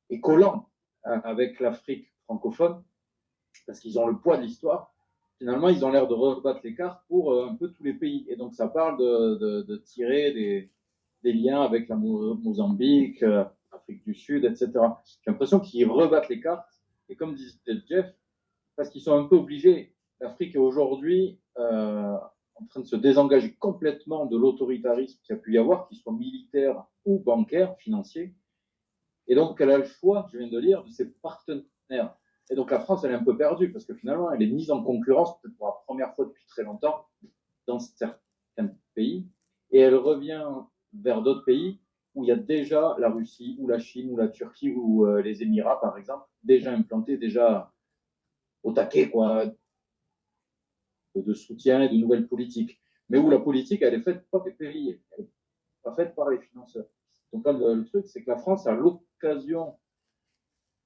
et collant avec l'Afrique francophone, parce qu'ils ont le poids de l'histoire, finalement, ils ont l'air de rebattre les cartes pour un peu tous les pays. Et donc, ça parle de tirer des liens avec la Mozambique, Afrique du Sud, etc. J'ai l'impression qu'ils rebattent les cartes. Et comme disait Jeff, parce qu'ils sont un peu obligés. L'Afrique est aujourd'hui en train de se désengager complètement de l'autoritarisme qu'il y a pu y avoir, qu'il soit militaire ou bancaire, financier. Et donc, elle a le choix, je viens de lire, de ses partenaires. Et donc, la France, elle est un peu perdue parce que finalement, elle est mise en concurrence, peut-être pour la première fois depuis très longtemps, dans certains pays. Et elle revient vers d'autres pays où il y a déjà la Russie, ou la Chine, ou la Turquie, ou les Émirats, par exemple, déjà implantés, déjà au taquet, quoi, de soutien et de nouvelles politiques. Mais où la politique, elle est faite par les pays, elle n'est pas faite par les financeurs. Donc, le truc, c'est que la France a l'occasion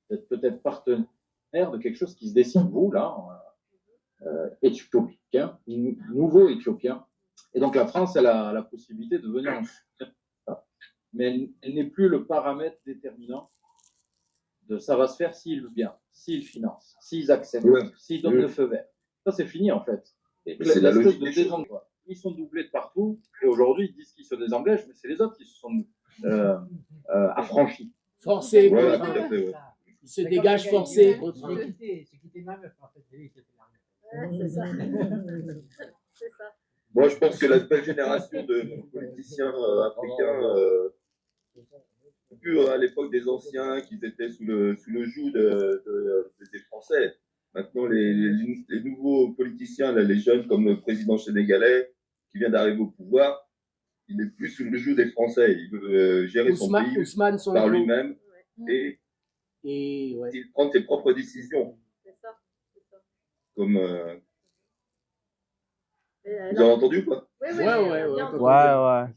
d'être peut-être partenaire de quelque chose qui se dessine, vous, là, éthiopien, nouveau éthiopien. Et donc, la France, elle a la possibilité de venir en soutien. Mais elle n'est plus le paramètre déterminant de ça va se faire s'ils veulent bien, s'ils financent, s'ils acceptent, s'ils donnent le feu vert. Ça, c'est fini, en fait. C'est la logique des choses. Ils sont doublés de partout, et aujourd'hui, ils disent qu'ils se désengagent, mais c'est les autres qui se sont affranchis. Forcés, Voilà, contraints. tout à fait, ouais. Ils se dégagent forcés, contraints. C'est quitter ma meuf, en fait. Oui, c'était l'armée. Ouais, c'est ça. C'est ça. Moi, je pense que la nouvelle génération de politiciens africains, plus à l'époque des anciens qui étaient sous le joug des Français. Maintenant, les nouveaux politiciens, là, les jeunes comme le président sénégalais qui vient d'arriver au pouvoir, il n'est plus sous le joug des Français. Il veut gérer son pays Ousmane par Sonko. lui-même et ouais. il prend ses propres décisions. C'est ça. Comme vous avez entendu ou pas? Oui, Ouais.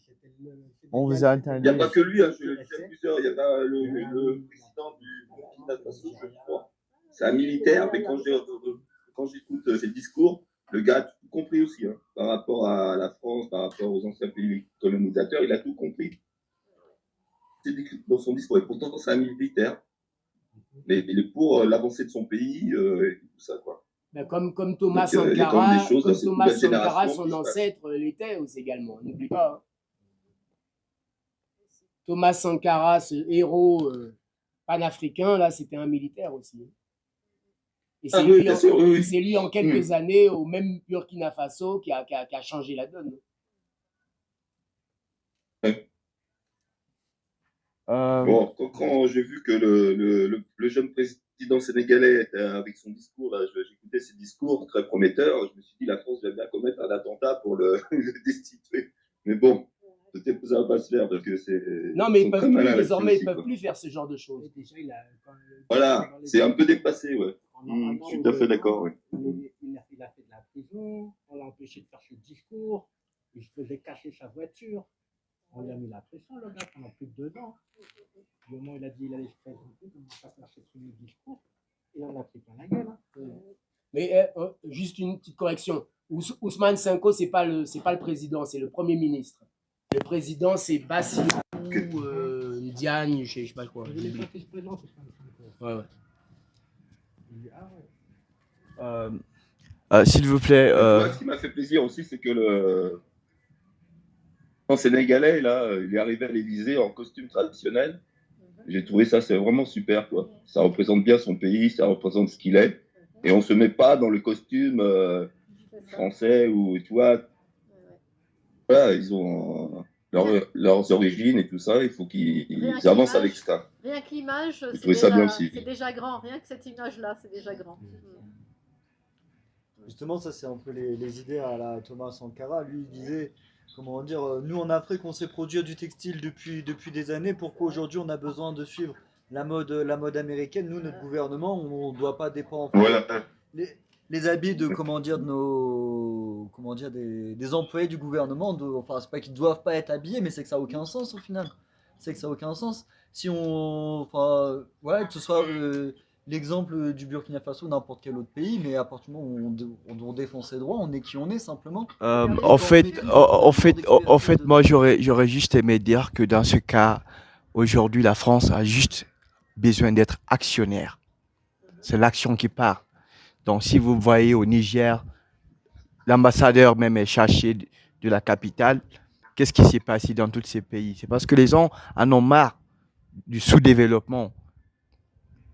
On vous a entendu. Il n'y a pas que lui, hein, il y a plusieurs. Il y a le président du Burkina Faso, je crois. C'est un militaire, mais quand j'écoute ses discours, le gars a tout compris aussi, hein, par rapport à la France, par rapport aux anciens pays colonisateurs, il a tout compris. C'est décrit dans son discours, et pourtant c'est un militaire. Mais il est pour l'avancée de son pays et tout ça, quoi. Ben, comme Thomas Donc, il y a quand même Sankara, des choses dans cette nouvelle génération son qui se ancêtre l'était aussi également, n'oublie pas. Hein. Thomas Sankara, ce héros panafricain, là, c'était un militaire aussi. Et c'est lui, en quelques années, au même Burkina Faso, qui a changé la donne. Bon, quand j'ai vu que le jeune président sénégalais était avec son discours, là, j'écoutais ses discours très prometteurs, je me suis dit la France va bien commettre un attentat pour le destituer. Mais bon, peut-être que ça va pas se faire parce que c'est. Non, mais ils peuvent plus, désormais, ils peuvent plus faire ce genre de choses. Voilà, c'est un peu dépassé, ouais. Je suis tout à fait d'accord, ouais. Il a fait de la prison, on l'a empêché de faire ses discours, il se faisait cacher sa voiture. On lui a mis la pression, le gars, pendant plus de 2 ans. Du moment où il a dit qu'il allait se présenter, il a faire ses premiers discours, et on l'a pris plein la gueule. Hein. Mais juste une petite correction. Ousmane Sonko, c'est pas le président, c'est le Premier ministre. Le président, c'est Bassirou Diagne, je sais pas quoi. Ouais. S'il vous plaît. Ce qui m'a fait plaisir aussi, c'est que en Sénégalais, là, il est arrivé à l'Élysée en costume traditionnel. J'ai trouvé ça, c'est vraiment super, quoi. Ça représente bien son pays, ça représente ce qu'il est. Et on se met pas dans le costume français où, tu vois, voilà, ils ont leurs origines et tout ça. Il faut qu'ils avancent avec ça. Rien que l'image, c'est déjà grand. Rien que cette image-là, c'est déjà grand. Justement, ça, c'est un peu les idées à la Thomas Sankara. Lui, il disait... Comment dire, nous en Afrique on sait produire du textile depuis des années, pourquoi aujourd'hui on a besoin de suivre la mode américaine? Nous, notre gouvernement, on ne doit pas dépendre. Voilà. Les habits de des employés du gouvernement, enfin c'est pas qu'ils ne doivent pas être habillés, mais c'est que ça n'a aucun sens au final. C'est que ça n'a aucun sens. Si on, enfin voilà, que ce soit l'exemple du Burkina Faso ou n'importe quel autre pays, mais à partir du moment où on défend ses droits, on est qui on est simplement. En fait, moi j'aurais juste aimé dire que dans ce cas, aujourd'hui la France a juste besoin d'être actionnaire. C'est l'action qui part. Donc si vous voyez au Niger, l'ambassadeur même est cherché de la capitale. Qu'est-ce qui s'est passé dans tous ces pays? C'est parce que les gens en ont marre du sous-développement.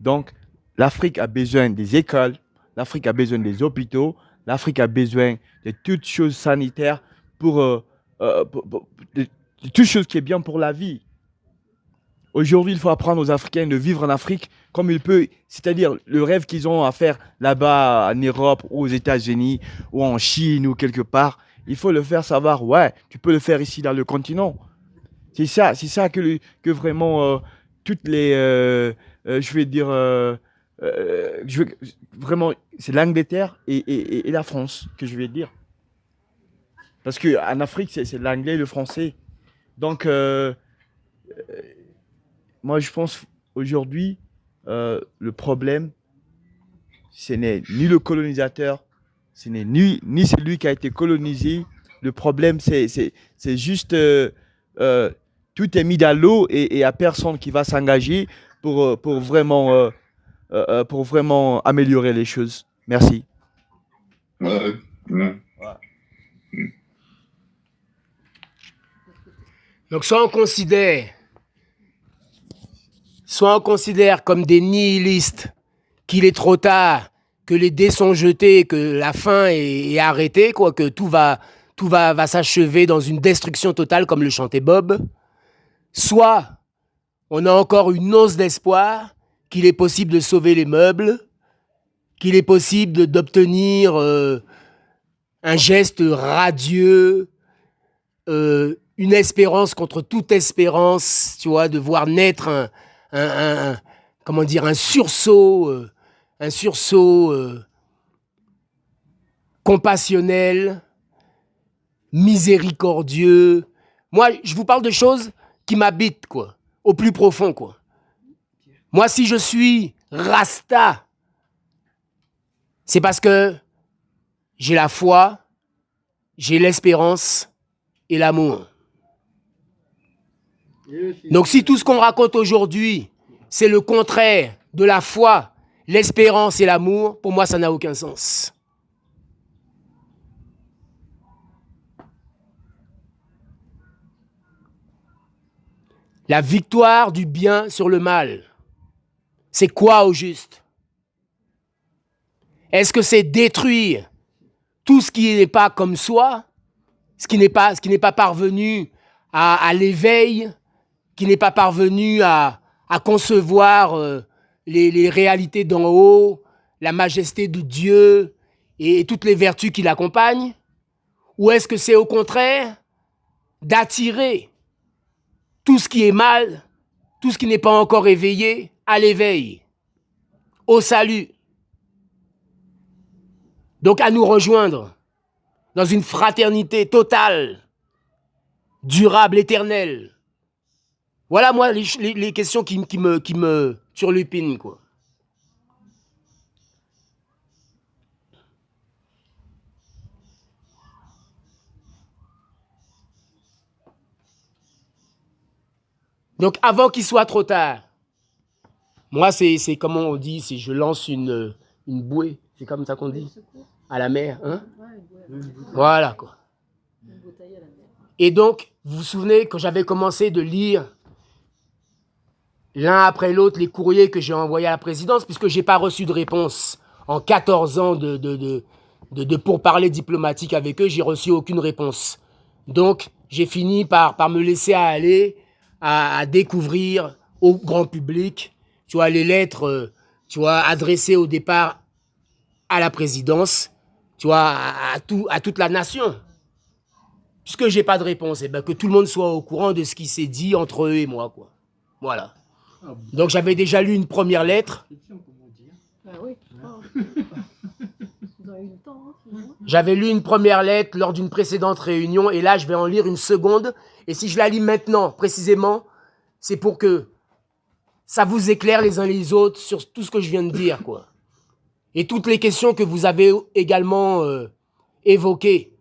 Donc, l'Afrique a besoin des écoles, l'Afrique a besoin des hôpitaux, l'Afrique a besoin de toutes choses sanitaires de toutes choses qui est bien pour la vie. Aujourd'hui, il faut apprendre aux Africains de vivre en Afrique comme ils peuvent, c'est-à-dire le rêve qu'ils ont à faire là-bas en Europe ou aux États-Unis ou en Chine ou quelque part. Il faut le faire savoir, ouais, tu peux le faire ici dans le continent. C'est ça que vraiment toutes les, je vais dire, vraiment, c'est l'Angleterre et la France que je vais dire. Parce qu'en Afrique, c'est l'anglais et le français. Donc, moi, je pense aujourd'hui, le problème, ce n'est ni le colonisateur, ce n'est ni celui qui a été colonisé. Le problème, c'est juste, tout est mis dans l'eau et il n'y a personne qui va s'engager pour vraiment améliorer les choses. Merci. Ouais. Donc, soit on considère comme des nihilistes qu'il est trop tard, que les dés sont jetés, que la fin est arrêtée, quoi, que tout va s'achever dans une destruction totale comme le chantait Bob. Soit on a encore une once d'espoir qu'il est possible de sauver les meubles, qu'il est possible d'obtenir un geste radieux, une espérance contre toute espérance, tu vois, de voir naître un sursaut compassionnel, miséricordieux. Moi, je vous parle de choses qui m'habitent, quoi, au plus profond, quoi. Moi, si je suis Rasta, c'est parce que j'ai la foi, j'ai l'espérance et l'amour. Donc si tout ce qu'on raconte aujourd'hui, c'est le contraire de la foi, l'espérance et l'amour, pour moi, ça n'a aucun sens. La victoire du bien sur le mal, c'est quoi au juste? Est-ce que c'est détruire tout ce qui n'est pas comme soi, ce qui n'est pas parvenu à l'éveil, qui n'est pas parvenu à concevoir les réalités d'en haut, la majesté de Dieu et toutes les vertus qui l'accompagnent? Ou est-ce que c'est au contraire d'attirer tout ce qui est mal, tout ce qui n'est pas encore éveillé, à l'éveil, au salut? Donc à nous rejoindre dans une fraternité totale, durable, éternelle. Voilà, moi, les questions qui me turlupinent, quoi. Donc, avant qu'il soit trop tard, moi, c'est comment on dit, si je lance une bouée, c'est comme ça qu'on dit, à la mer, hein? Voilà, quoi. Et donc, vous vous souvenez que j'avais commencé de lire l'un après l'autre les courriers que j'ai envoyés à la présidence, puisque je n'ai pas reçu de réponse. En 14 ans de pourparlers diplomatiques avec eux, j'ai reçu aucune réponse. Donc, j'ai fini par me laisser aller à découvrir au grand public, tu vois, les lettres, tu vois, adressées au départ à la présidence, tu vois, à toute la nation. Puisque j'ai pas de réponse, et ben que tout le monde soit au courant de ce qui s'est dit entre eux et moi, quoi. Voilà. Donc j'avais déjà lu une première lettre. J'avais lu une première lettre lors d'une précédente réunion, et là je vais en lire une seconde. Et si je la lis maintenant, précisément, c'est pour que ça vous éclaire les uns les autres sur tout ce que je viens de dire, quoi. Et toutes les questions que vous avez également évoquées.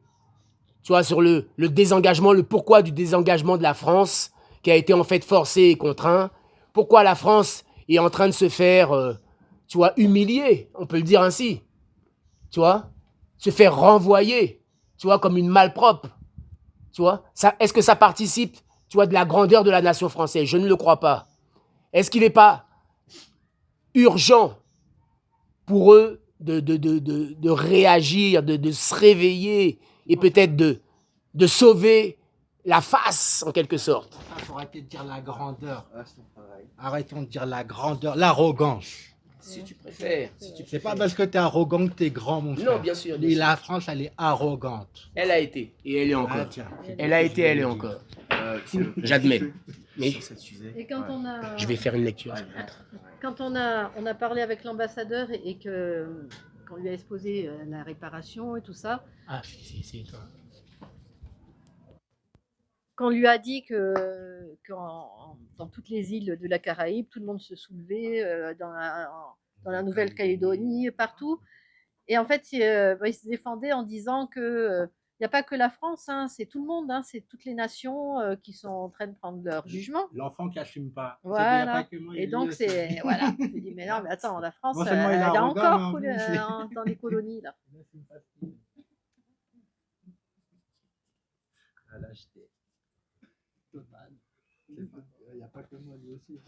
Tu vois, sur le désengagement, le pourquoi du désengagement de la France, qui a été en fait forcé et contraint. Pourquoi la France est en train de se faire, tu vois, humilier, on peut le dire ainsi. Tu vois, se faire renvoyer tu vois, comme une malpropre, tu vois. Est-ce que ça participe, tu vois, de la grandeur de la nation française? Je ne le crois pas. Est-ce qu'il n'est pas urgent pour eux de réagir, de se réveiller et peut-être de sauver la face, en quelque sorte? Il faut arrêter de dire la grandeur. Arrêtons de dire la grandeur, l'arrogance. Si tu préfères. C'est pas parce que tu es arrogant que tu es grand, mon frère. Non, bien sûr. Bien sûr. La France, elle est arrogante. Elle a été, et elle est encore. Ah, tiens. Elle a été, elle est encore. J'admets. Mais Et quand on a, je vais faire une lecture. quand on a parlé avec l'ambassadeur et que qu'on lui a exposé la réparation et tout ça, Ah, c'est toi. qu'on lui a dit que dans toutes les îles de la Caraïbe, tout le monde se soulevait, dans la Nouvelle-Calédonie, partout. Et en fait, il se défendait en disant que il n'y a pas que la France, hein, c'est tout le monde, hein, c'est toutes les nations qui sont en train de prendre leur jugement. L'enfant qui n'assume pas. Voilà. Il y a pas que moi, Et donc, c'est. Voilà. Je me dis, mais non, mais attends, la France, Non seulement il est elle a arrogant, mais en encore plus, dans les colonies, là. À l'acheter. Total. Il n'y a pas que moi, lui aussi.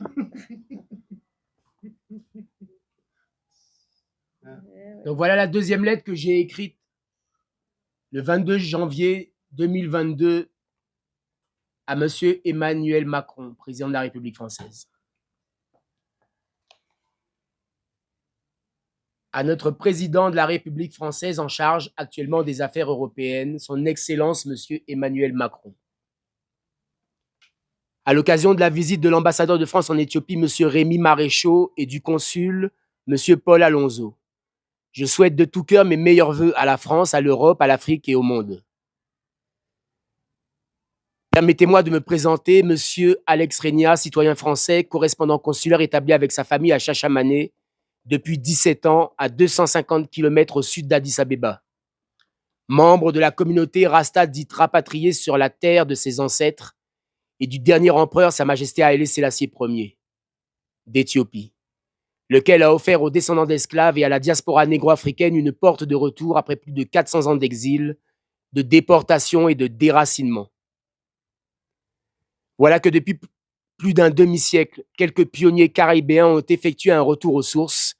Donc voilà la deuxième lettre que j'ai écrite le 22 janvier 2022 à Monsieur Emmanuel Macron, président de la République française. À notre président de la République française en charge actuellement des affaires européennes, son Excellence Monsieur Emmanuel Macron. À l'occasion de la visite de l'ambassadeur de France en Éthiopie, Monsieur Rémi Maréchaux, et du consul, Monsieur Paul Alonso, je souhaite de tout cœur mes meilleurs vœux à la France, à l'Europe, à l'Afrique et au monde. Permettez-moi de me présenter, Monsieur Alex Regna, citoyen français, correspondant consulaire établi avec sa famille à Chachamané depuis 17 ans, à 250 km au sud d'Addis Abeba. Membre de la communauté Rasta dite rapatriée sur la terre de ses ancêtres et du dernier empereur, Sa Majesté Haïlé Sélassié Ier, d'Éthiopie, lequel a offert aux descendants d'esclaves et à la diaspora négro-africaine une porte de retour après plus de 400 ans d'exil, de déportation et de déracinement. Voilà que depuis plus d'un demi-siècle, quelques pionniers caribéens ont effectué un retour aux sources,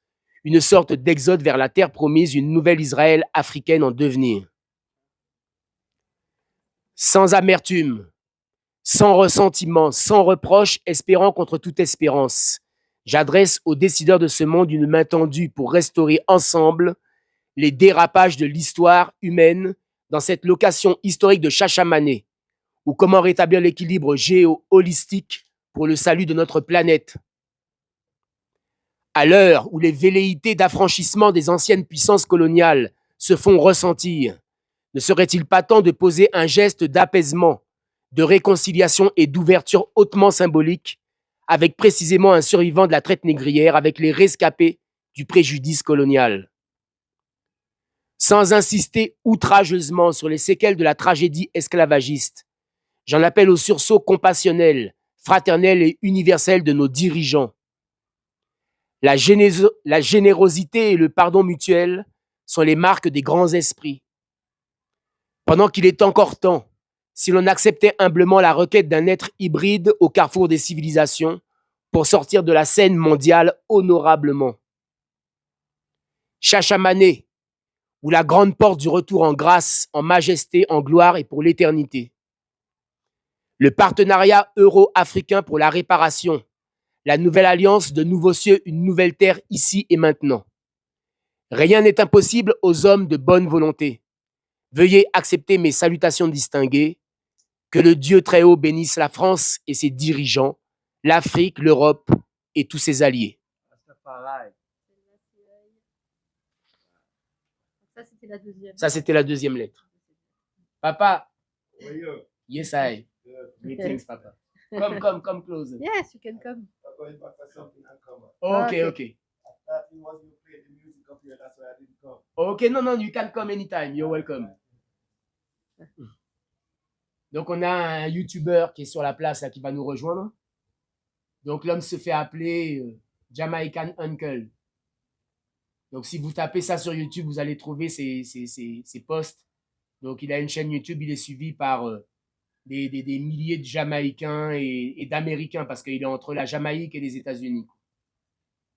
une sorte d'exode vers la terre promise, une nouvelle Israël africaine en devenir. Sans amertume, sans ressentiment, sans reproche, espérant contre toute espérance, j'adresse aux décideurs de ce monde une main tendue pour restaurer ensemble les dérapages de l'histoire humaine dans cette location historique de Chachamané, ou comment rétablir l'équilibre géo-holistique pour le salut de notre planète. À l'heure où les velléités d'affranchissement des anciennes puissances coloniales se font ressentir, ne serait-il pas temps de poser un geste d'apaisement, de réconciliation et d'ouverture hautement symbolique, avec précisément un survivant de la traite négrière, avec les rescapés du préjudice colonial? Sans insister outrageusement sur les séquelles de la tragédie esclavagiste, j'en appelle au sursaut compassionnel, fraternel et universel de nos dirigeants. La générosité et le pardon mutuel sont les marques des grands esprits. Pendant qu'il est encore temps, si l'on acceptait humblement la requête d'un être hybride au carrefour des civilisations pour sortir de la scène mondiale honorablement. Chachamané, ou la grande porte du retour en grâce, en majesté, en gloire et pour l'éternité. Le partenariat euro-africain pour la réparation, la nouvelle alliance de nouveaux cieux, une nouvelle terre ici et maintenant. Rien n'est impossible aux hommes de bonne volonté. Veuillez accepter mes salutations distinguées. Que le Dieu très haut bénisse la France et ses dirigeants, l'Afrique, l'Europe et tous ses alliés. Ça, c'était la deuxième. Ça, c'était la deuxième lettre. Papa. Yes, I. Greetings, Papa. Come closer. Yes, you can come. Okay. Okay, no, you can come anytime. You're welcome. Donc, on a un YouTuber qui est sur la place là, qui va nous rejoindre. Donc, l'homme se fait appeler Jamaican Uncle. Donc, si vous tapez ça sur YouTube, vous allez trouver ses posts. Donc, il a une chaîne YouTube, il est suivi par des milliers de Jamaïcains et d'Américains parce qu'il est entre la Jamaïque et les États-Unis.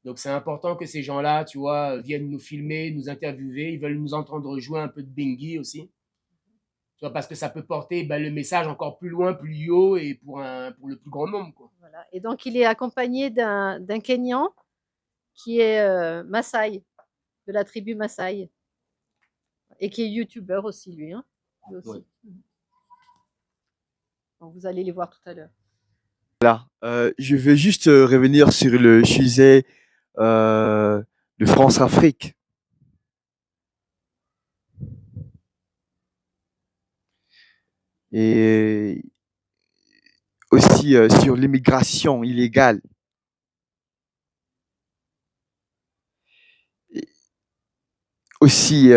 Donc, c'est important que ces gens-là, tu vois, viennent nous filmer, nous interviewer. Ils veulent nous entendre jouer un peu de bingy aussi. Tu vois, parce que ça peut porter le message encore plus loin, plus haut et pour le plus grand nombre, quoi. Voilà. Et donc, il est accompagné d'un Kenyan qui est Maasai, de la tribu Maasai, et qui est youtubeur aussi, lui. Hein, lui aussi. Ouais. Donc, vous allez les voir tout à l'heure. Voilà. Je vais juste revenir sur le sujet de France-Afrique. Et aussi sur l'immigration illégale. Et aussi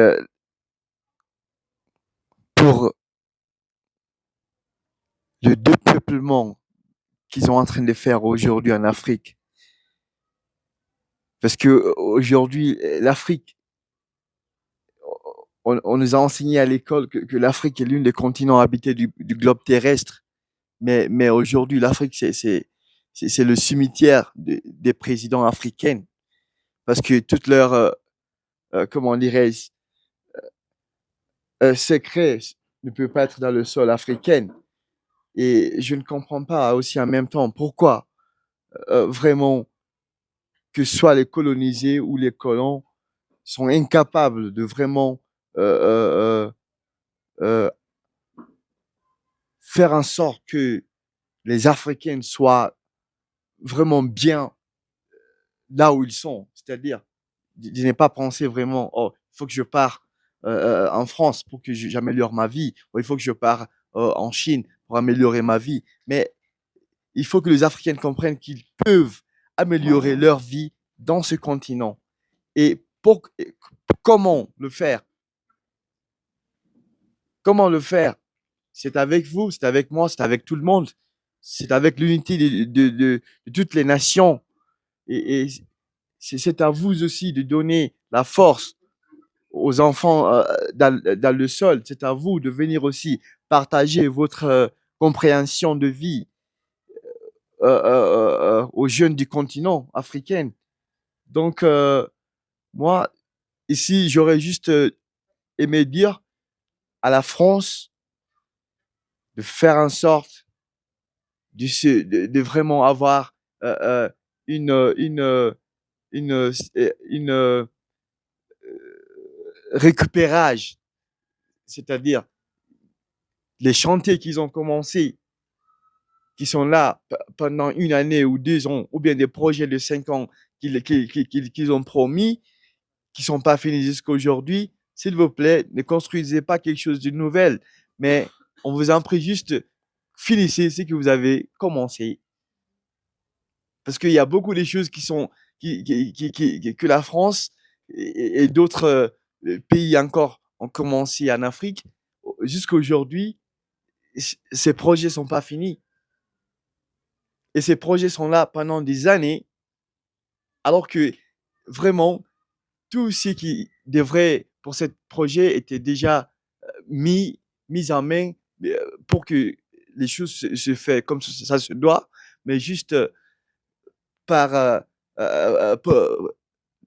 pour le dépeuplement qu'ils sont en train de faire aujourd'hui en Afrique. Parce que aujourd'hui, l'Afrique, on nous a enseigné à l'école que l'Afrique est l'une des continents habités du globe terrestre. Mais aujourd'hui, l'Afrique, c'est le cimetière des présidents africains. Parce que toute leur, comment dirais-je, secret ne peut pas être dans le sol africain. Et je ne comprends pas aussi en même temps pourquoi vraiment que soit les colonisés ou les colons sont incapables de vraiment euh, faire en sorte que les Africains soient vraiment bien là où ils sont. C'est-à-dire, de ne pas penser vraiment, oh, il faut que je pars en France pour que j'améliore ma vie, ou il faut que je pars en Chine pour améliorer ma vie. Mais il faut que les Africains comprennent qu'ils peuvent améliorer leur vie dans ce continent. Et comment le faire? Comment le faire? C'est avec vous, c'est avec moi, c'est avec tout le monde. C'est avec l'unité de toutes les nations. Et c'est à vous aussi de donner la force aux enfants dans le sol. C'est à vous de venir aussi partager votre compréhension de vie aux jeunes du continent africain. Donc, moi, ici, j'aurais juste aimé dire à la France de faire en sorte de vraiment avoir une récupérage, c'est-à-dire les chantiers qu'ils ont commencé, qui sont là pendant une année ou 2 ans, ou bien des projets de 5 ans qu'ils ont promis, qui sont pas finis jusqu'à aujourd'hui. S'il vous plaît, ne construisez pas quelque chose de nouvel, mais on vous en prie juste finissez ce que vous avez commencé. Parce qu'il y a beaucoup de choses que la France et d'autres pays encore ont commencé en Afrique. Jusqu'à aujourd'hui, ces projets sont pas finis. Et ces projets sont là pendant des années, alors que vraiment, tout ce qui devrait pour ce projet était déjà mis en main pour que les choses se fassent comme ça se doit, mais juste par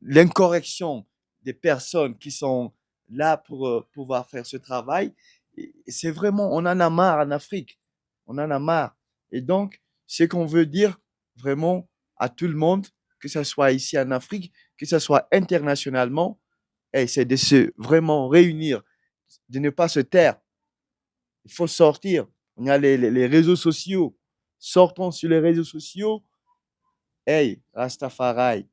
l'incorrection des personnes qui sont là pour pouvoir faire ce travail. C'est vraiment, on en a marre en Afrique. On en a marre. Et donc, ce qu'on veut dire vraiment à tout le monde, que ce soit ici en Afrique, que ce soit internationalement, c'est de se vraiment réunir, de ne pas se taire. Il faut sortir. On a les réseaux sociaux. Sortons sur les réseaux sociaux. Hey, Rastafari.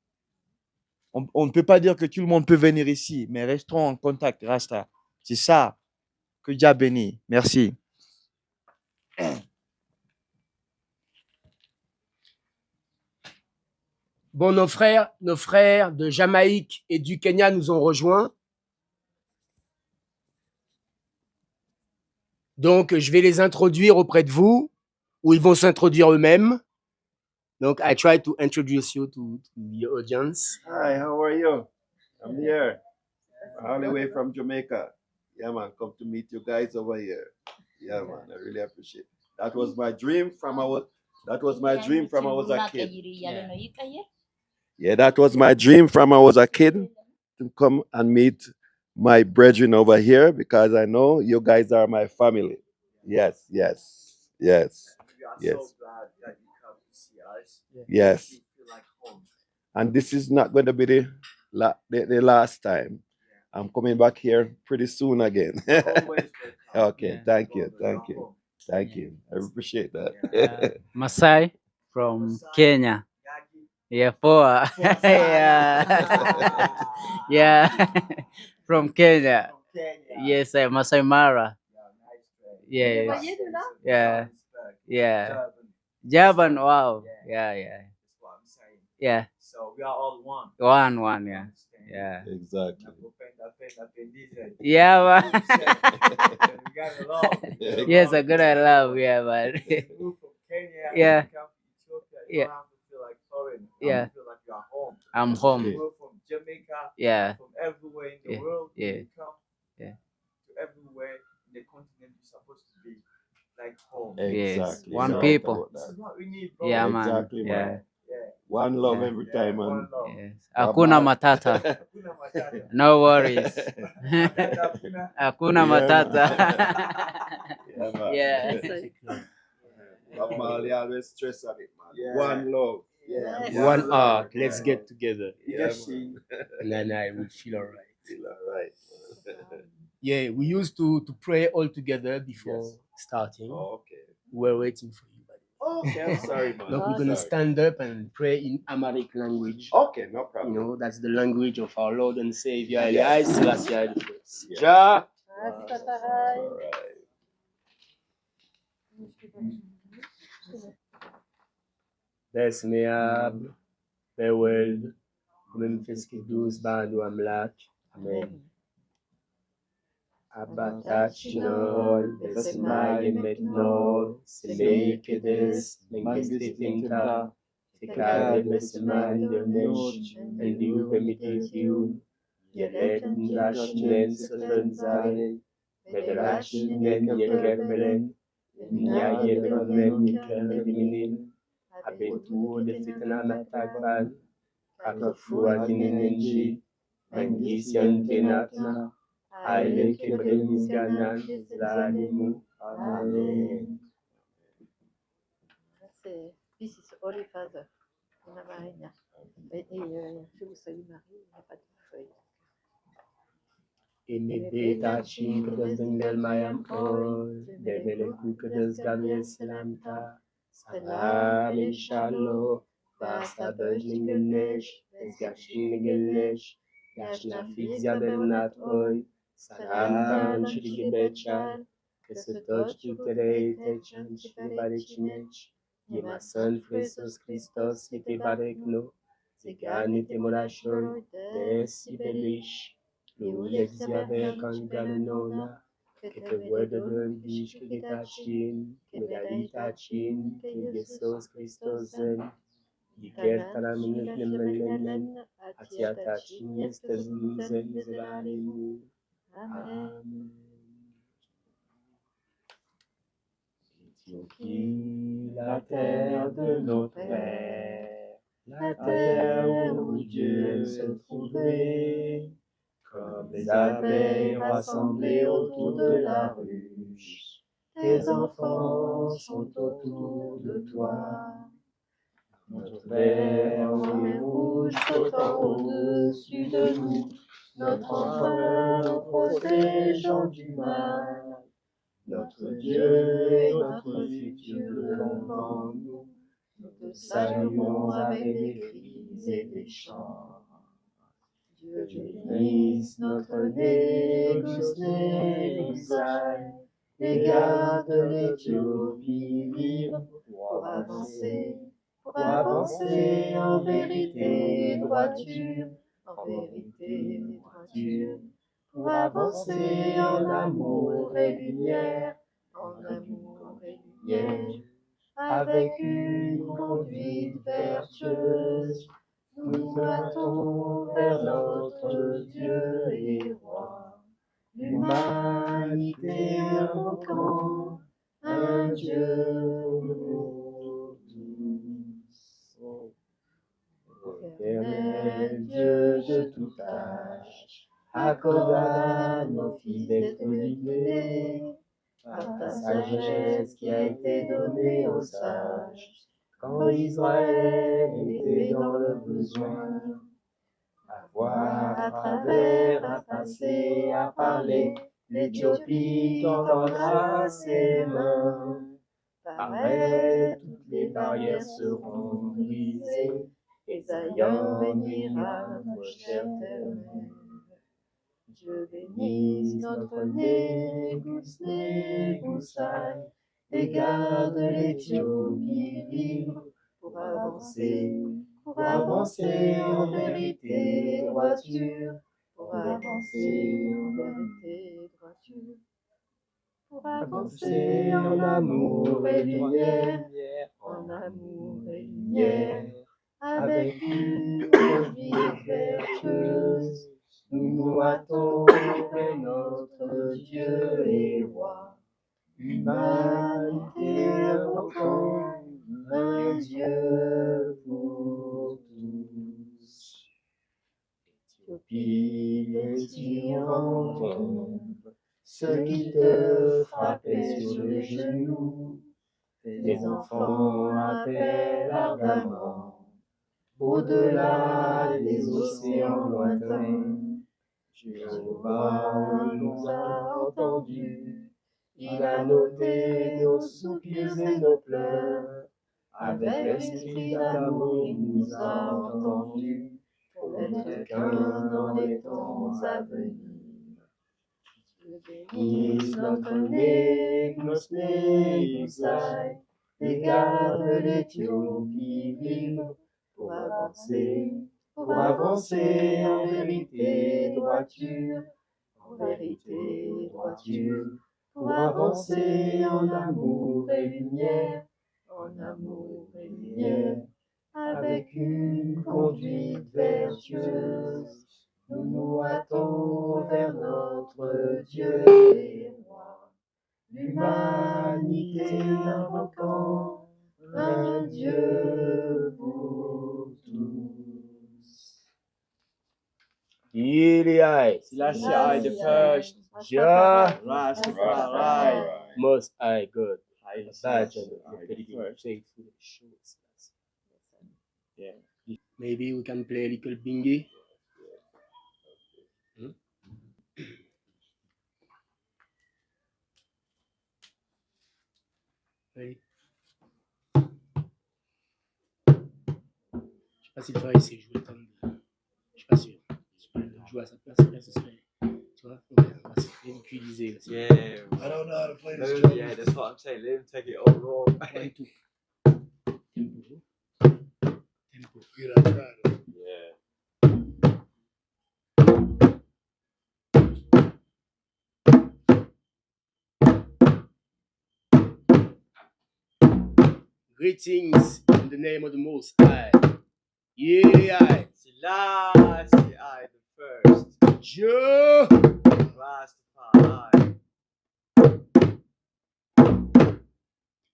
On ne peut pas dire que tout le monde peut venir ici, mais restons en contact, Rasta. C'est ça. Que Dieu bénisse. Merci. Bon, nos frères de Jamaïque et du Kenya nous ont rejoints. Donc, je vais les introduire auprès de vous, ou ils vont s'introduire eux-mêmes. Donc, I try to introduce you to the audience. Hi, how are you? I'm here, all the way from Jamaica. Yeah, man. Come to meet you guys over here. Yeah, man. I really appreciate it. That was my dream from I was a kid. Yeah, that was my dream from I was a kid to come and meet my brethren over here because I know you guys are my family. Yes, yes, yes, We are yes, so glad that you come to see us. yes. We feel like home. And this is not going to be the last time. I'm coming back here pretty soon again. Always welcome. Okay, thank you, thank you, thank you. I appreciate that. Masai from Kenya. Yeah, poa. Yeah. Yeah. From Kenya. Yes, Masai Mara. Yeah. Yeah. Yeah. Javan, wow. Yeah, yeah. That's what I'm saying. Yeah. So we are all one. One, yeah. Yeah. Exactly. Yeah, man. We got it all. Yes, I got a love, yeah, man. You move from Kenya, Yeah. you come to Ethiopia, you Yeah. don't have to feel like foreign. Yeah. You feel like you're home. I'm home. You move from Jamaica, Yeah. from everywhere in the Yeah. world, Yeah. you come Yeah. to everywhere in the continent you're supposed to be like home. Yes. Exactly. One You're right people. about This that. is what we need, bro. Yeah, man. Exactly, Yeah. man. Yeah. One love Yeah. every time, man. One love. Yes. Hakuna matata. Hakuna matata. No worries. Hakuna. Hakuna Yeah, matata. Yeah, man. Yeah. Bob Marley always stress on it, man. Yeah. One love. Yeah. One love. heart. Let's get together. Yeah, Just man. sing. And then I will feel all right. Feel alright. Yeah, we used to pray all together before Yes. starting. Oh, okay. We're waiting for you. Okay, I'm sorry, man. Look, we're I'm gonna sorry. stand up and pray in Amharic language. Okay, no You problem. know, that's the language of our Lord and Savior, Yes. Haile Selassie I the First. Yeah. Ja. Alright. በስመ-አብ በወልድ በመንፈስ ቅዱስ በአሐዱ አምላክ አሜን። አባታችን ሆይ በሰማይ የምትኖር፣ ስምህ ይቀደስ፣ መንግሥትህ ትምጣ፣ ፈቃድህ በሰማይ እንደሆነች እንዲሁ በምድር ትሁን። የዕለት እንጀራችንን ስጠን ዛሬ፣ በደላችንን ይቅር በለን እኛ የበደሉንን ይቅር እንደምንል፣ አቤቱ ወደ ፈተና አታግባን ከክፉ አድነን እንጂ መንግሥት ያንተ ናትና፣ ኃይል፣ ክብር፣ ምስጋና ለዘላለሙ አሜን። This is Holy Father, Anna Maria. Je vous salue Marie, il n'y a pas de feuille. የእመቤታችን ቅድስት ድንግል ማርያም ሆይ በመልአኩ ቅዱስ ገብርኤል ሰላምታ ሰላም እልሻለሁ። በሐሳብሽ ድንግል ነሽ፣ በሥጋሽም ድንግል ነሽ። የአሸናፊ እግዚአብሔር እናት ሆይ ሰላምታ አንቺ ይገባሻል። ከሴቶች ሁሉ ተለይተሽ አንቺ የተባረክሽ ነሽ። የማኅፀንሽ ፍሬ ኢየሱስ ክርስቶስ የተባረከ ነው። ጸጋን የተሞላሽ ሆይ ደስ ይበልሽ፣ ልዑል እግዚአብሔር ከአንቺ ጋር ነውና ከተወደደው ልጅሽ ከጌታችን ከመድኃኒታችን ከኢየሱስ ክርስቶስ ዘንድ ይቅርታን እንለምናለን፣ ኃጢአታችንን ያስተሰርይልን ዘንድ ለዘላለሙ አሜን። Éthiopie, la terre de notre Père, la terre où Dieu aime se trouver, comme les abeilles rassemblées autour de la ruche, tes enfants sont autour de toi. Notre Père en mer rouge flottant au-dessus de nous, notre empereur nous protégeant du mal. Notre Dieu et notre futur devant nous, nous te saluons avec des cris et des chants. Dieu bénisse notre Négussaï et garde l'Éthiopie libre pour avancer en vérité et droiture, en vérité et droiture, pour avancer en amour et lumière, avec une conduite vertueuse. Nous battons vers notre Dieu et Roi, l'une l'humanité invoquant un Dieu pour tous. Éternel Dieu de tout âge, accorde à nos fils d'être guidés par ta sagesse qui a été donnée aux sages, quand Israël était dans le besoin. À voir, à travers, à passer, à parler, l'Éthiopie tendra ses mains. Par elle, toutes les barrières seront brisées, et Zion bénira notre chère terre-mère. Dieu bénisse notre Négus, Négussaï, et garde l'Éthiopie libre pour avancer en vérité et droiture, pour avancer en vérité et droiture, pour avancer en amour et lumière, en amour et lumière, avec une conduite vertueuse. Nous nous hâtons vers notre Dieu et Roi, humanité invoquant un Dieu pour tous. Éthiopie, les tyrans tombent, ceux qui te frappaient sur les genoux, tes enfants appellent ardemment, au-delà des océans lointains. Jéhovah nous a entendus, il a noté nos soupirs et nos pleurs, avec l'esprit d'amour il nous a entendus, pour n'être qu'un dans les temps à venir. Dieu bénisse notre Négnos, Négussaï, et garde l'Éthiopie libre pour avancer en vérité et droiture, en vérité et droiture, pour avancer en amour et lumière, en amour et lumière, avec une conduite vertueuse. Nous nous hâtons vers notre Dieu et Roi, l'humanité invoquant un Dieu pour tous. Iliai, Selassie I the first, Jah Rastafari, Most High God, Badge of the faithful shows. Yeah. Maybe we can play a little bingy. Oui. Je sais pas s'il faudrait essayer de jouer comme. Je suis pas sûr. Jouer à sa place, là, ce serait. Tu vois, on va se ridiculiser aussi. Yeah. I don't know how to play this drum. Yeah, that's what I'm saying. Let him take it all raw. 1, 2. Tempo. Tempo. You gotta try it. Yeah. Greetings in the name of the Most High. Yeah. Selassie I the first, Jah Rastafari.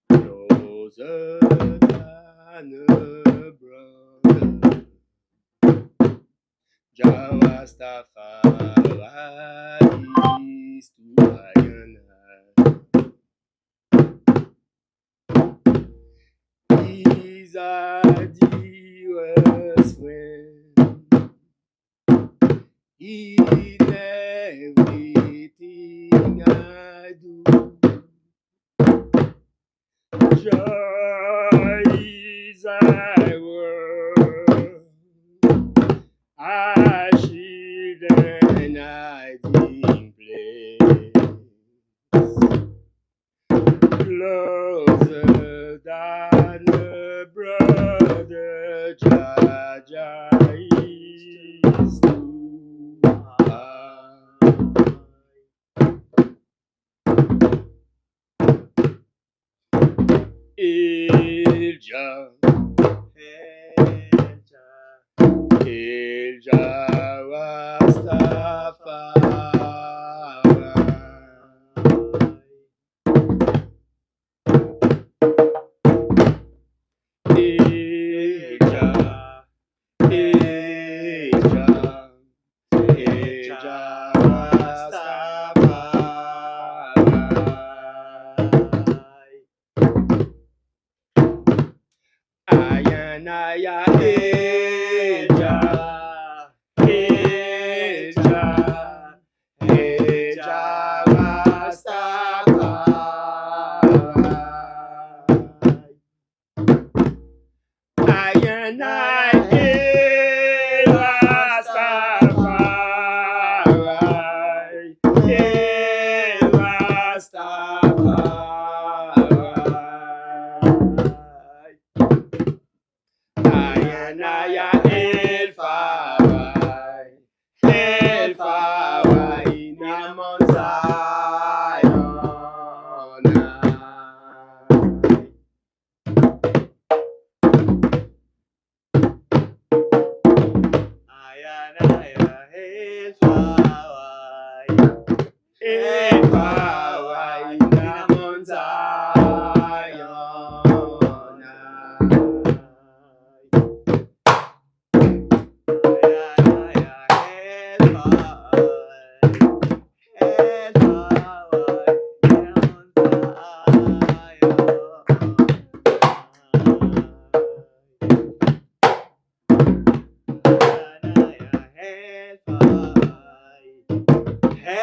Closer than a brother, Jah Rastafari is to I and I. He's our dearest friend in everything I do. Joy is thy word, I shield and hiding place. Closer than a brother, Jah is to I. El Jah, El Jah Rastafari. 400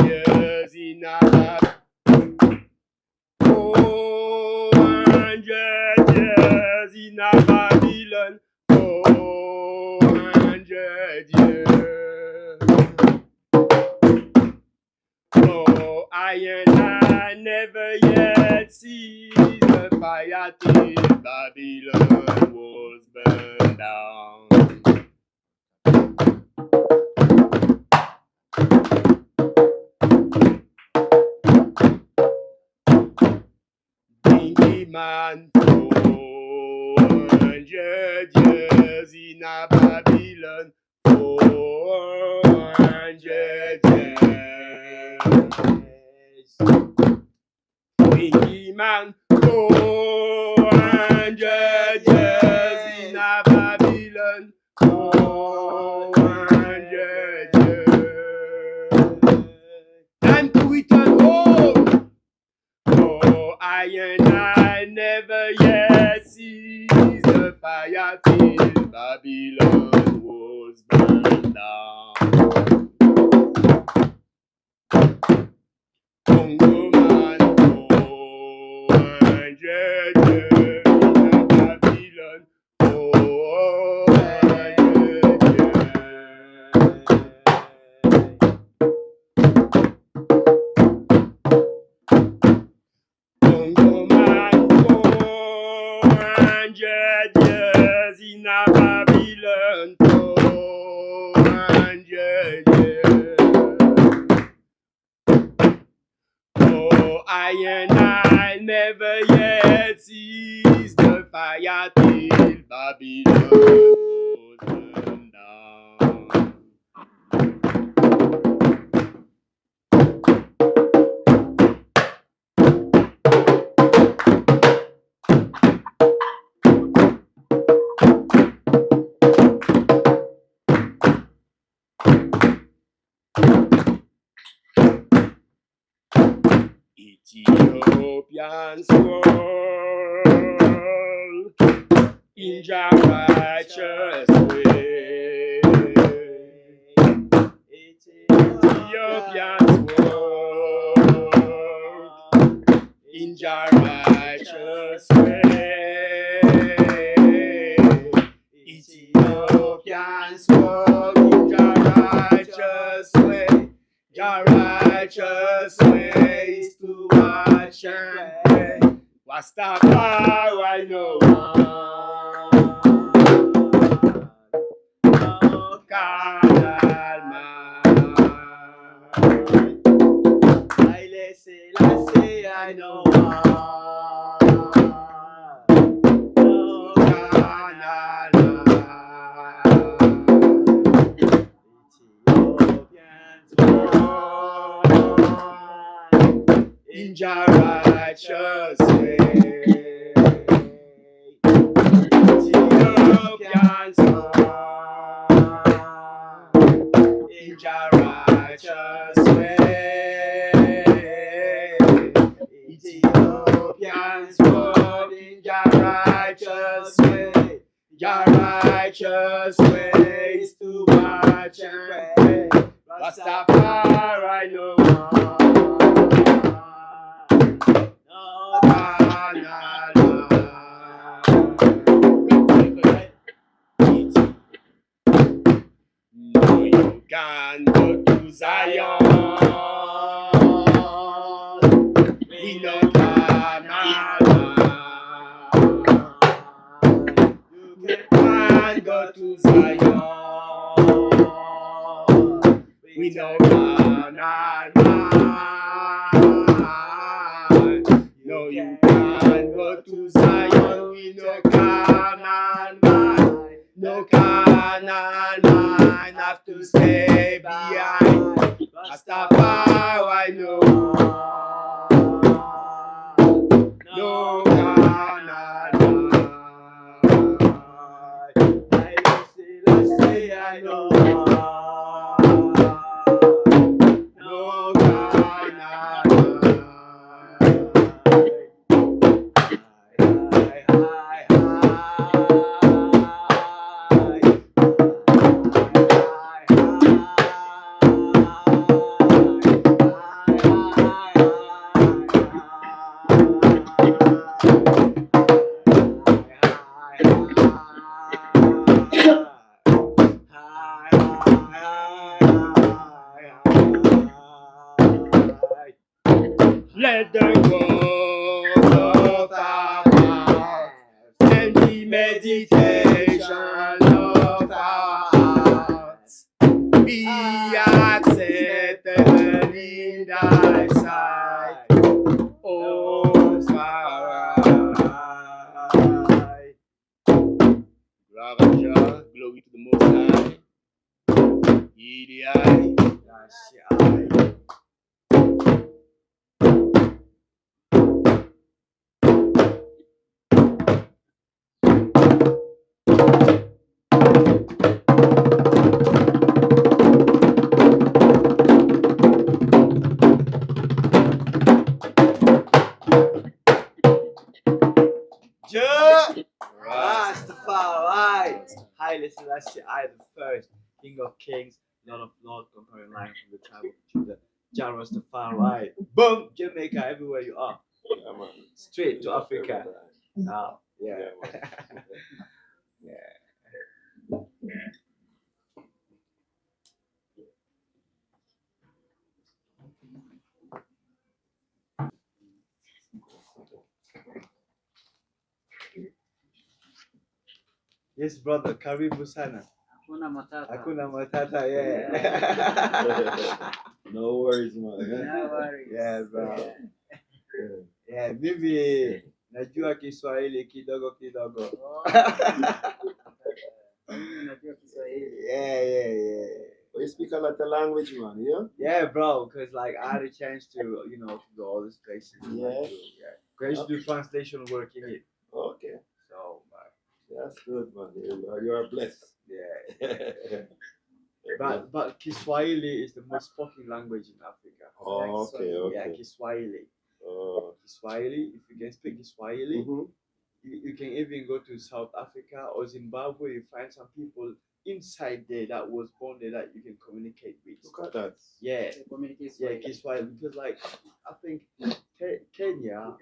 years in a 400 years in a Babylon. 400 years. Oh, I never yet see the fire till Babylon was burned down. Dingy man, 400 years in a Babylon. 400 years. Dingy man, 400 years in a Babylon. 400 years. And to return home. Oh, I never yet see the fire till Babylon was burned down. Congo man, 400 years in a Babylon. 400 Congo man, 400 years in a Babylon. 400 years. Oh, I never yet sees the fire till Babylon was burned down. Ethiopian world in your righteous way. Ethiopian world in your righteous way. Ethiopian world in your righteous way. Your righteous way is to watch and pray. Rastafari no carnal man. Haile Selassie I know no carnal man. In your righteous way. Ethiopian son. In your righteous way. Ethiopian son. In your righteous way. Your righteous way is to watch and pray. Rastafari no can go to Zion. We no Canada. You can go to Zion. We no Canada. No, you can go to Zion. We no Canaan man. No Canaan man have to stay behind. Rastafari, no. No Canaan man. Let's say I know. No Canaan man. Let the words of our mouth and the meditation of our hearts be acceptable in thy sight, O Sarai. Glory to the Most High. Yidai. Rastafari, Haile Selassie I the first, King of Kings, Lord of Lords, conquering lion from the tribe of Judah, Jah Rastafari. Boom, Jamaica, everywhere you are. Straight to Africa. Now, yeah. Yeah. Yes, brother, karibu sana. Hakuna matata. Hakuna matata, yeah. No worries, man. No worries. Yeah, bro. Yeah, mimi najua Kiswahili kidogo kidogo. Najua Kiswahili. Yeah. Oh, you speak a lot of language, man, yeah? Yeah, bro, because like I had a chance to, to go all these places. Yeah. Because I used to do translation work in it. Okay. So, that's good, man. You are blessed. Yeah. But Kiswahili is the most spoken language in Africa. Oh, okay. Yeah, Kiswahili. Oh. Kiswahili, if you can speak Kiswahili, you can even go to South Africa or Zimbabwe, you find some people inside there that was born there that you can communicate with. Look at that. Yeah. Communicate Kiswahili. Because like, I think Kenya,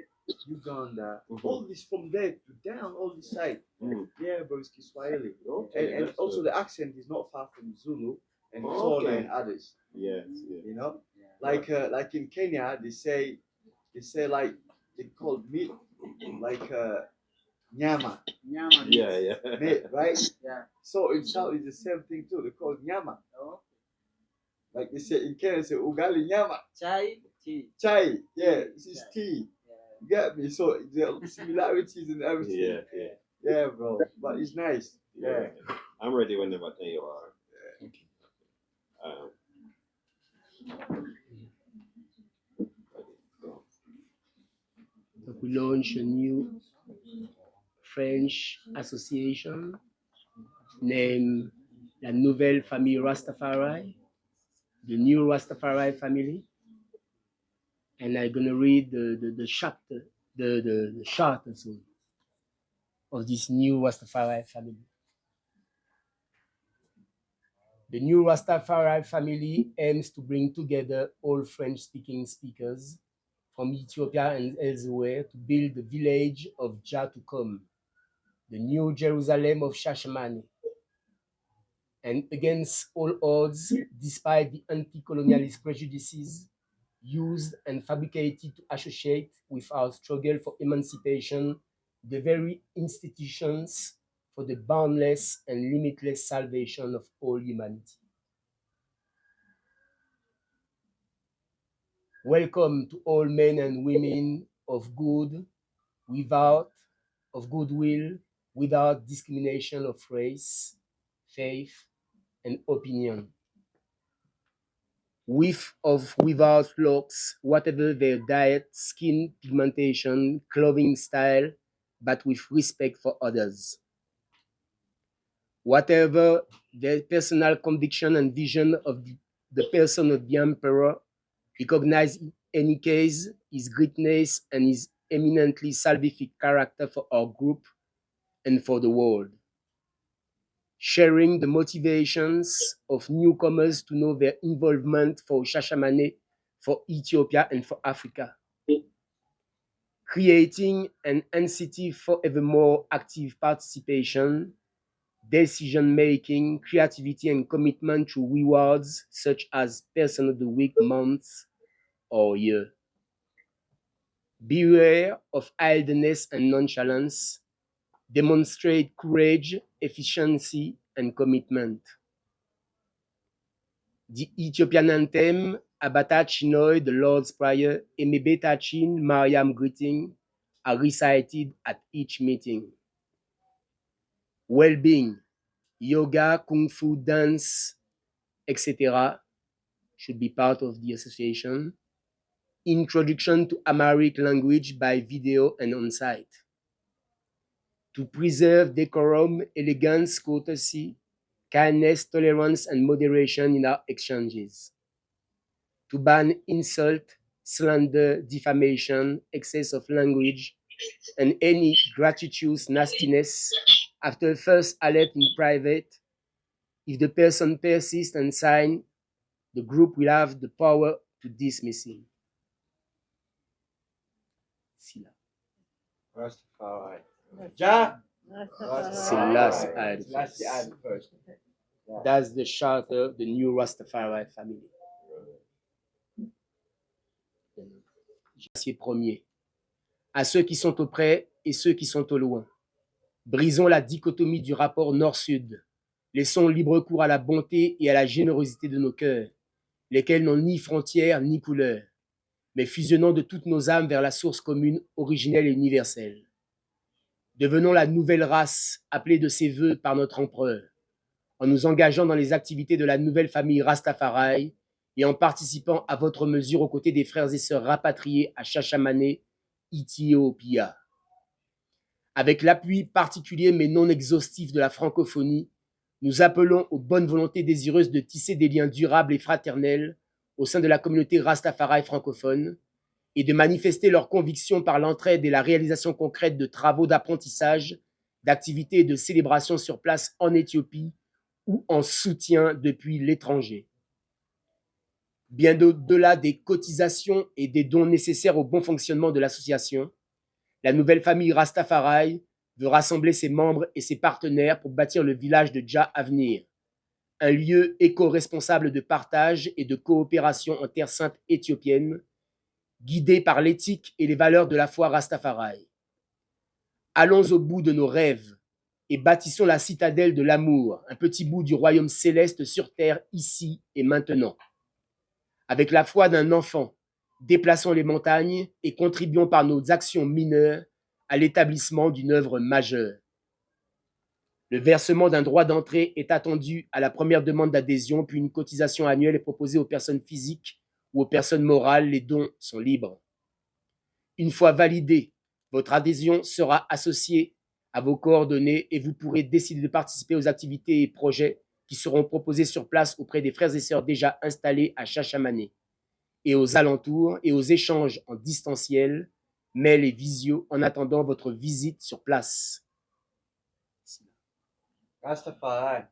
Uganda, all this from there to down, all this side. Yeah, bro, it's Kiswahili. Okay, and also good. the accent is not far from Zulu and Xhosa and others. Yes. You know? Like in Kenya, they say like, they call meat like nyama. Nyama. Yeah. Meat, right? Yeah. So in South it's the same thing too. They call it nyama. Oh. Like they say in Kenya, they say ugali nyama. Chai, tea. Chai, yeah, this is tea. You get me? So there are similarities and everything. Yeah, bro. But it's nice. Yeah. I'm ready whenever you are. We launched a new French association named La Nouvelle Famille Rastafari, the new Rastafari family. And I'm gonna read the chapter, the charter of this new Rastafari family. The new Rastafari family aims to bring together all French-speaking speakers from Ethiopia and elsewhere to build the village of Jah to come, the new Jerusalem of Shashamane. and against all odds, despite the anti-colonialist prejudices used and fabricated to associate with our struggle for emancipation the very institutions for the boundless and limitless salvation of all humanity. Welcome to all men and women of goodwill, without discrimination of race, faith, and opinion. With or without looks, whatever their diet, skin pigmentation, clothing style, but with respect for others. Whatever their personal conviction and vision of the person of the emperor, recognize in any case his greatness and his eminently salvific character for our group and for the world. Sharing the motivations of newcomers to know their involvement for Shashamane, for Ethiopia, and for Africa. Creating an incentive for ever more active participation, decision-making, creativity, and commitment to rewards such as Person of the Week, month, or year. Beware of idleness and nonchalance. Demonstrate courage, efficiency, and commitment. The Ethiopian anthem, Abata Chinoi, the Lord's Prayer, Emebeta Chin, Mariam greeting, are recited at each meeting. Well-being, yoga, kung fu, dance, etc. should be part of the association. Introduction to Amharic language by video and on-site. To preserve decorum, elegance, courtesy, kindness, tolerance, and moderation in our exchanges. To ban insult, slander, defamation, excess of language, and any gratuitous nastiness after first alert in private. If the person persists and signs, the group will have the power to dismiss him. Rastafari. Ja. Selassie I the Selassie I the first. That's the charter of the new Rastafari family. Selassie Ier. À ceux qui sont auprès et ceux qui sont au loin. Brisons la dichotomie du rapport nord-sud. Laissons libre cours à la bonté et à la générosité de nos cœurs, lesquels n'ont ni frontières ni couleurs, mais fusionnons de toutes nos âmes vers la source commune, originelle et universelle. Devenons la nouvelle race appelée de ses voeux par notre empereur, en nous engageant dans les activités de la nouvelle famille Rastafari et en participant à votre mesure aux côtés des frères et sœurs rapatriés à Shashamane, Ethiopia. Avec l'appui particulier mais non exhaustif de la francophonie, nous appelons aux bonnes volontés désireuses de tisser des liens durables et fraternels au sein de la communauté Rastafari francophone et de manifester leurs convictions par l'entraide et la réalisation concrète de travaux d'apprentissage, d'activités et de célébrations sur place en Éthiopie ou en soutien depuis l'étranger. Bien au-delà des cotisations et des dons nécessaires au bon fonctionnement de l'association, la nouvelle famille Rastafari veut rassembler ses membres et ses partenaires pour bâtir le village de Jah à venir, un lieu éco-responsable de partage et de coopération en terre sainte éthiopienne, guidé par l'éthique et les valeurs de la foi Rastafari. Allons au bout de nos rêves et bâtissons la citadelle de l'amour, un petit bout du royaume céleste sur terre ici et maintenant. Avec la foi d'un enfant, déplaçons les montagnes et contribuons par nos actions mineures à l'établissement d'une œuvre majeure. Le versement d'un droit d'entrée est attendu à la première demande d'adhésion, puis une cotisation annuelle est proposée aux personnes physiques ou aux personnes morales. Les dons sont libres. Une fois validée, votre adhésion sera associée à vos coordonnées et vous pourrez décider de participer aux activités et projets qui seront proposés sur place auprès des frères et sœurs déjà installés à Shashamane et aux alentours et aux échanges en distanciel, mail et visio en attendant votre visite sur place. Rastafari.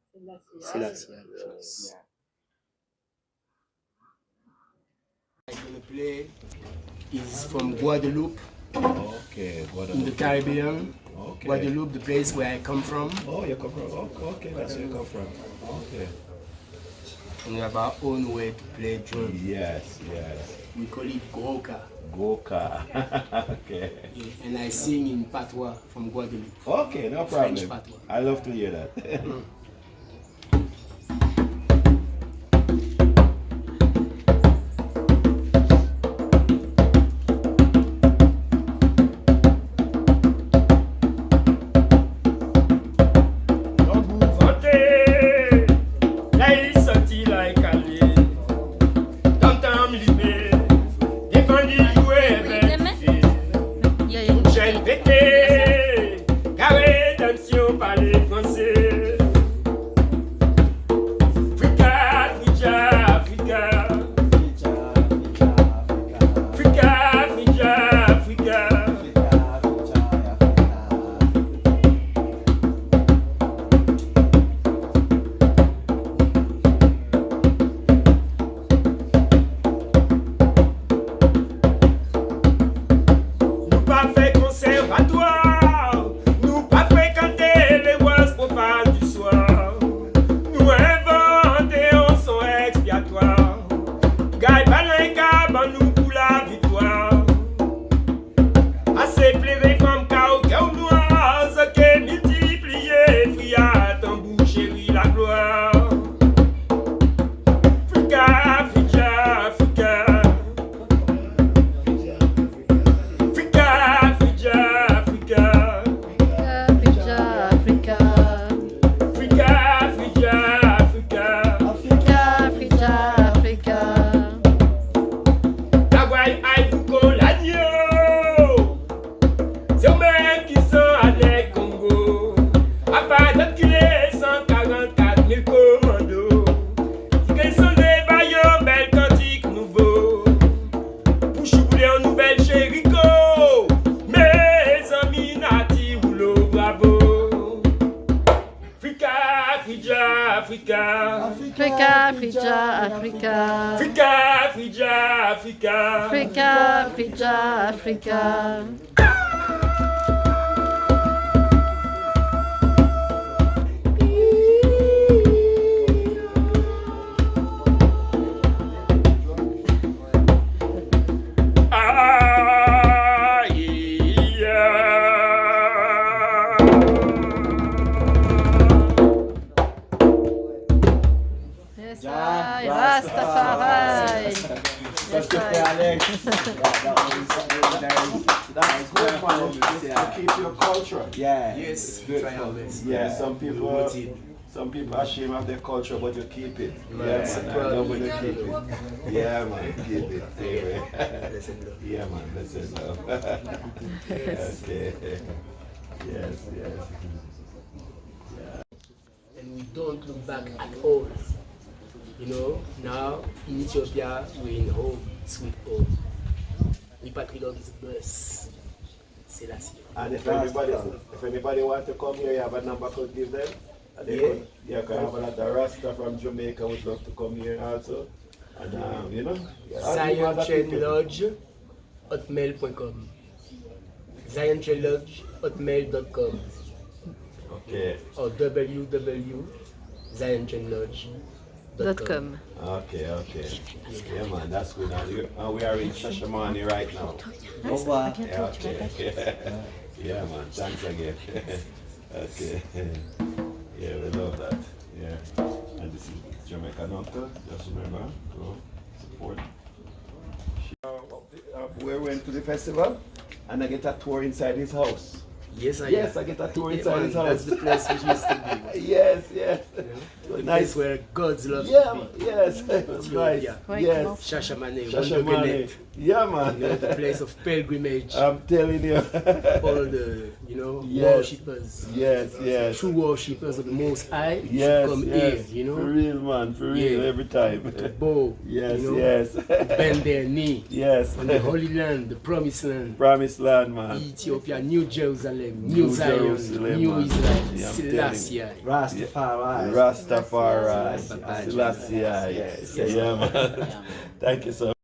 Selassie. I'm going to play is from Guadeloupe, Okay, in the Caribbean. Okay. Guadeloupe, the place where I come from. Oh, you come from? Oh, okay, that's where you come from. Okay. And we have our own way to play drum. Yes, yes. We call it Goka. Goka. Okay. Yeah, and I sing in patois from Guadeloupe. Okay, no problem. French patois. I love to hear that. Africa. Yes, I Rastafari. Yes, That's good, man. To keep your culture. Yeah. Yes, Good. try our best. Yeah, some people are ashamed of their culture, but you keep it. Man, Yeah, it's man. a I love when you problem. keep it. Yeah, man. Keep it. Yeah, man. That's it, love. Yes. Okay. Yes, yes. And we don't look back at all. You know, now in Ethiopia, we're in home, sweet home. Repatriologue is a bus. Selassie. And if anybody wants to come here, you have a number could give them? And they Yeah. could, yeah, can have a lot of Rasta from Jamaica would love to come here also. And you know, Zion Train Lodge, hotmail.com. Zion Train Lodge, hotmail.com. Okay. Or www.ziontrainlodge.com. Okay, okay. Yeah, man, that's good. And we are in Shashamane right now. Over. Yeah, okay. Yeah, man, thanks again. Okay. Yeah, we love that. Yeah. And this is Jamaican Uncle, just remember to support. We went to the festival and I get a tour inside his house. Yes, I get a tour inside his house. That's the place which used to be. Yes, yes. The Nice. place where gods love Yeah, to be. yes, it was nice. Yes. Shashamane, Shashamane. Yeah, man. You know, the place of pilgrimage. I'm telling you. All the, Yes. worshippers. Yes, yes. True worshippers of the Most High. Yes, come yes. here, For real, man, for real, every time. To bow. Yes, yes. Bend their knee. Yes. On the Holy Land, the Promised Land. Promised Land, man. Ethiopia, New Jerusalem, New Zion, Jerusalem, New man. Israel, Yeah, I'm Selassie. Rastafari. Rastafari. Selassie. Yeah, man. Thank you so much.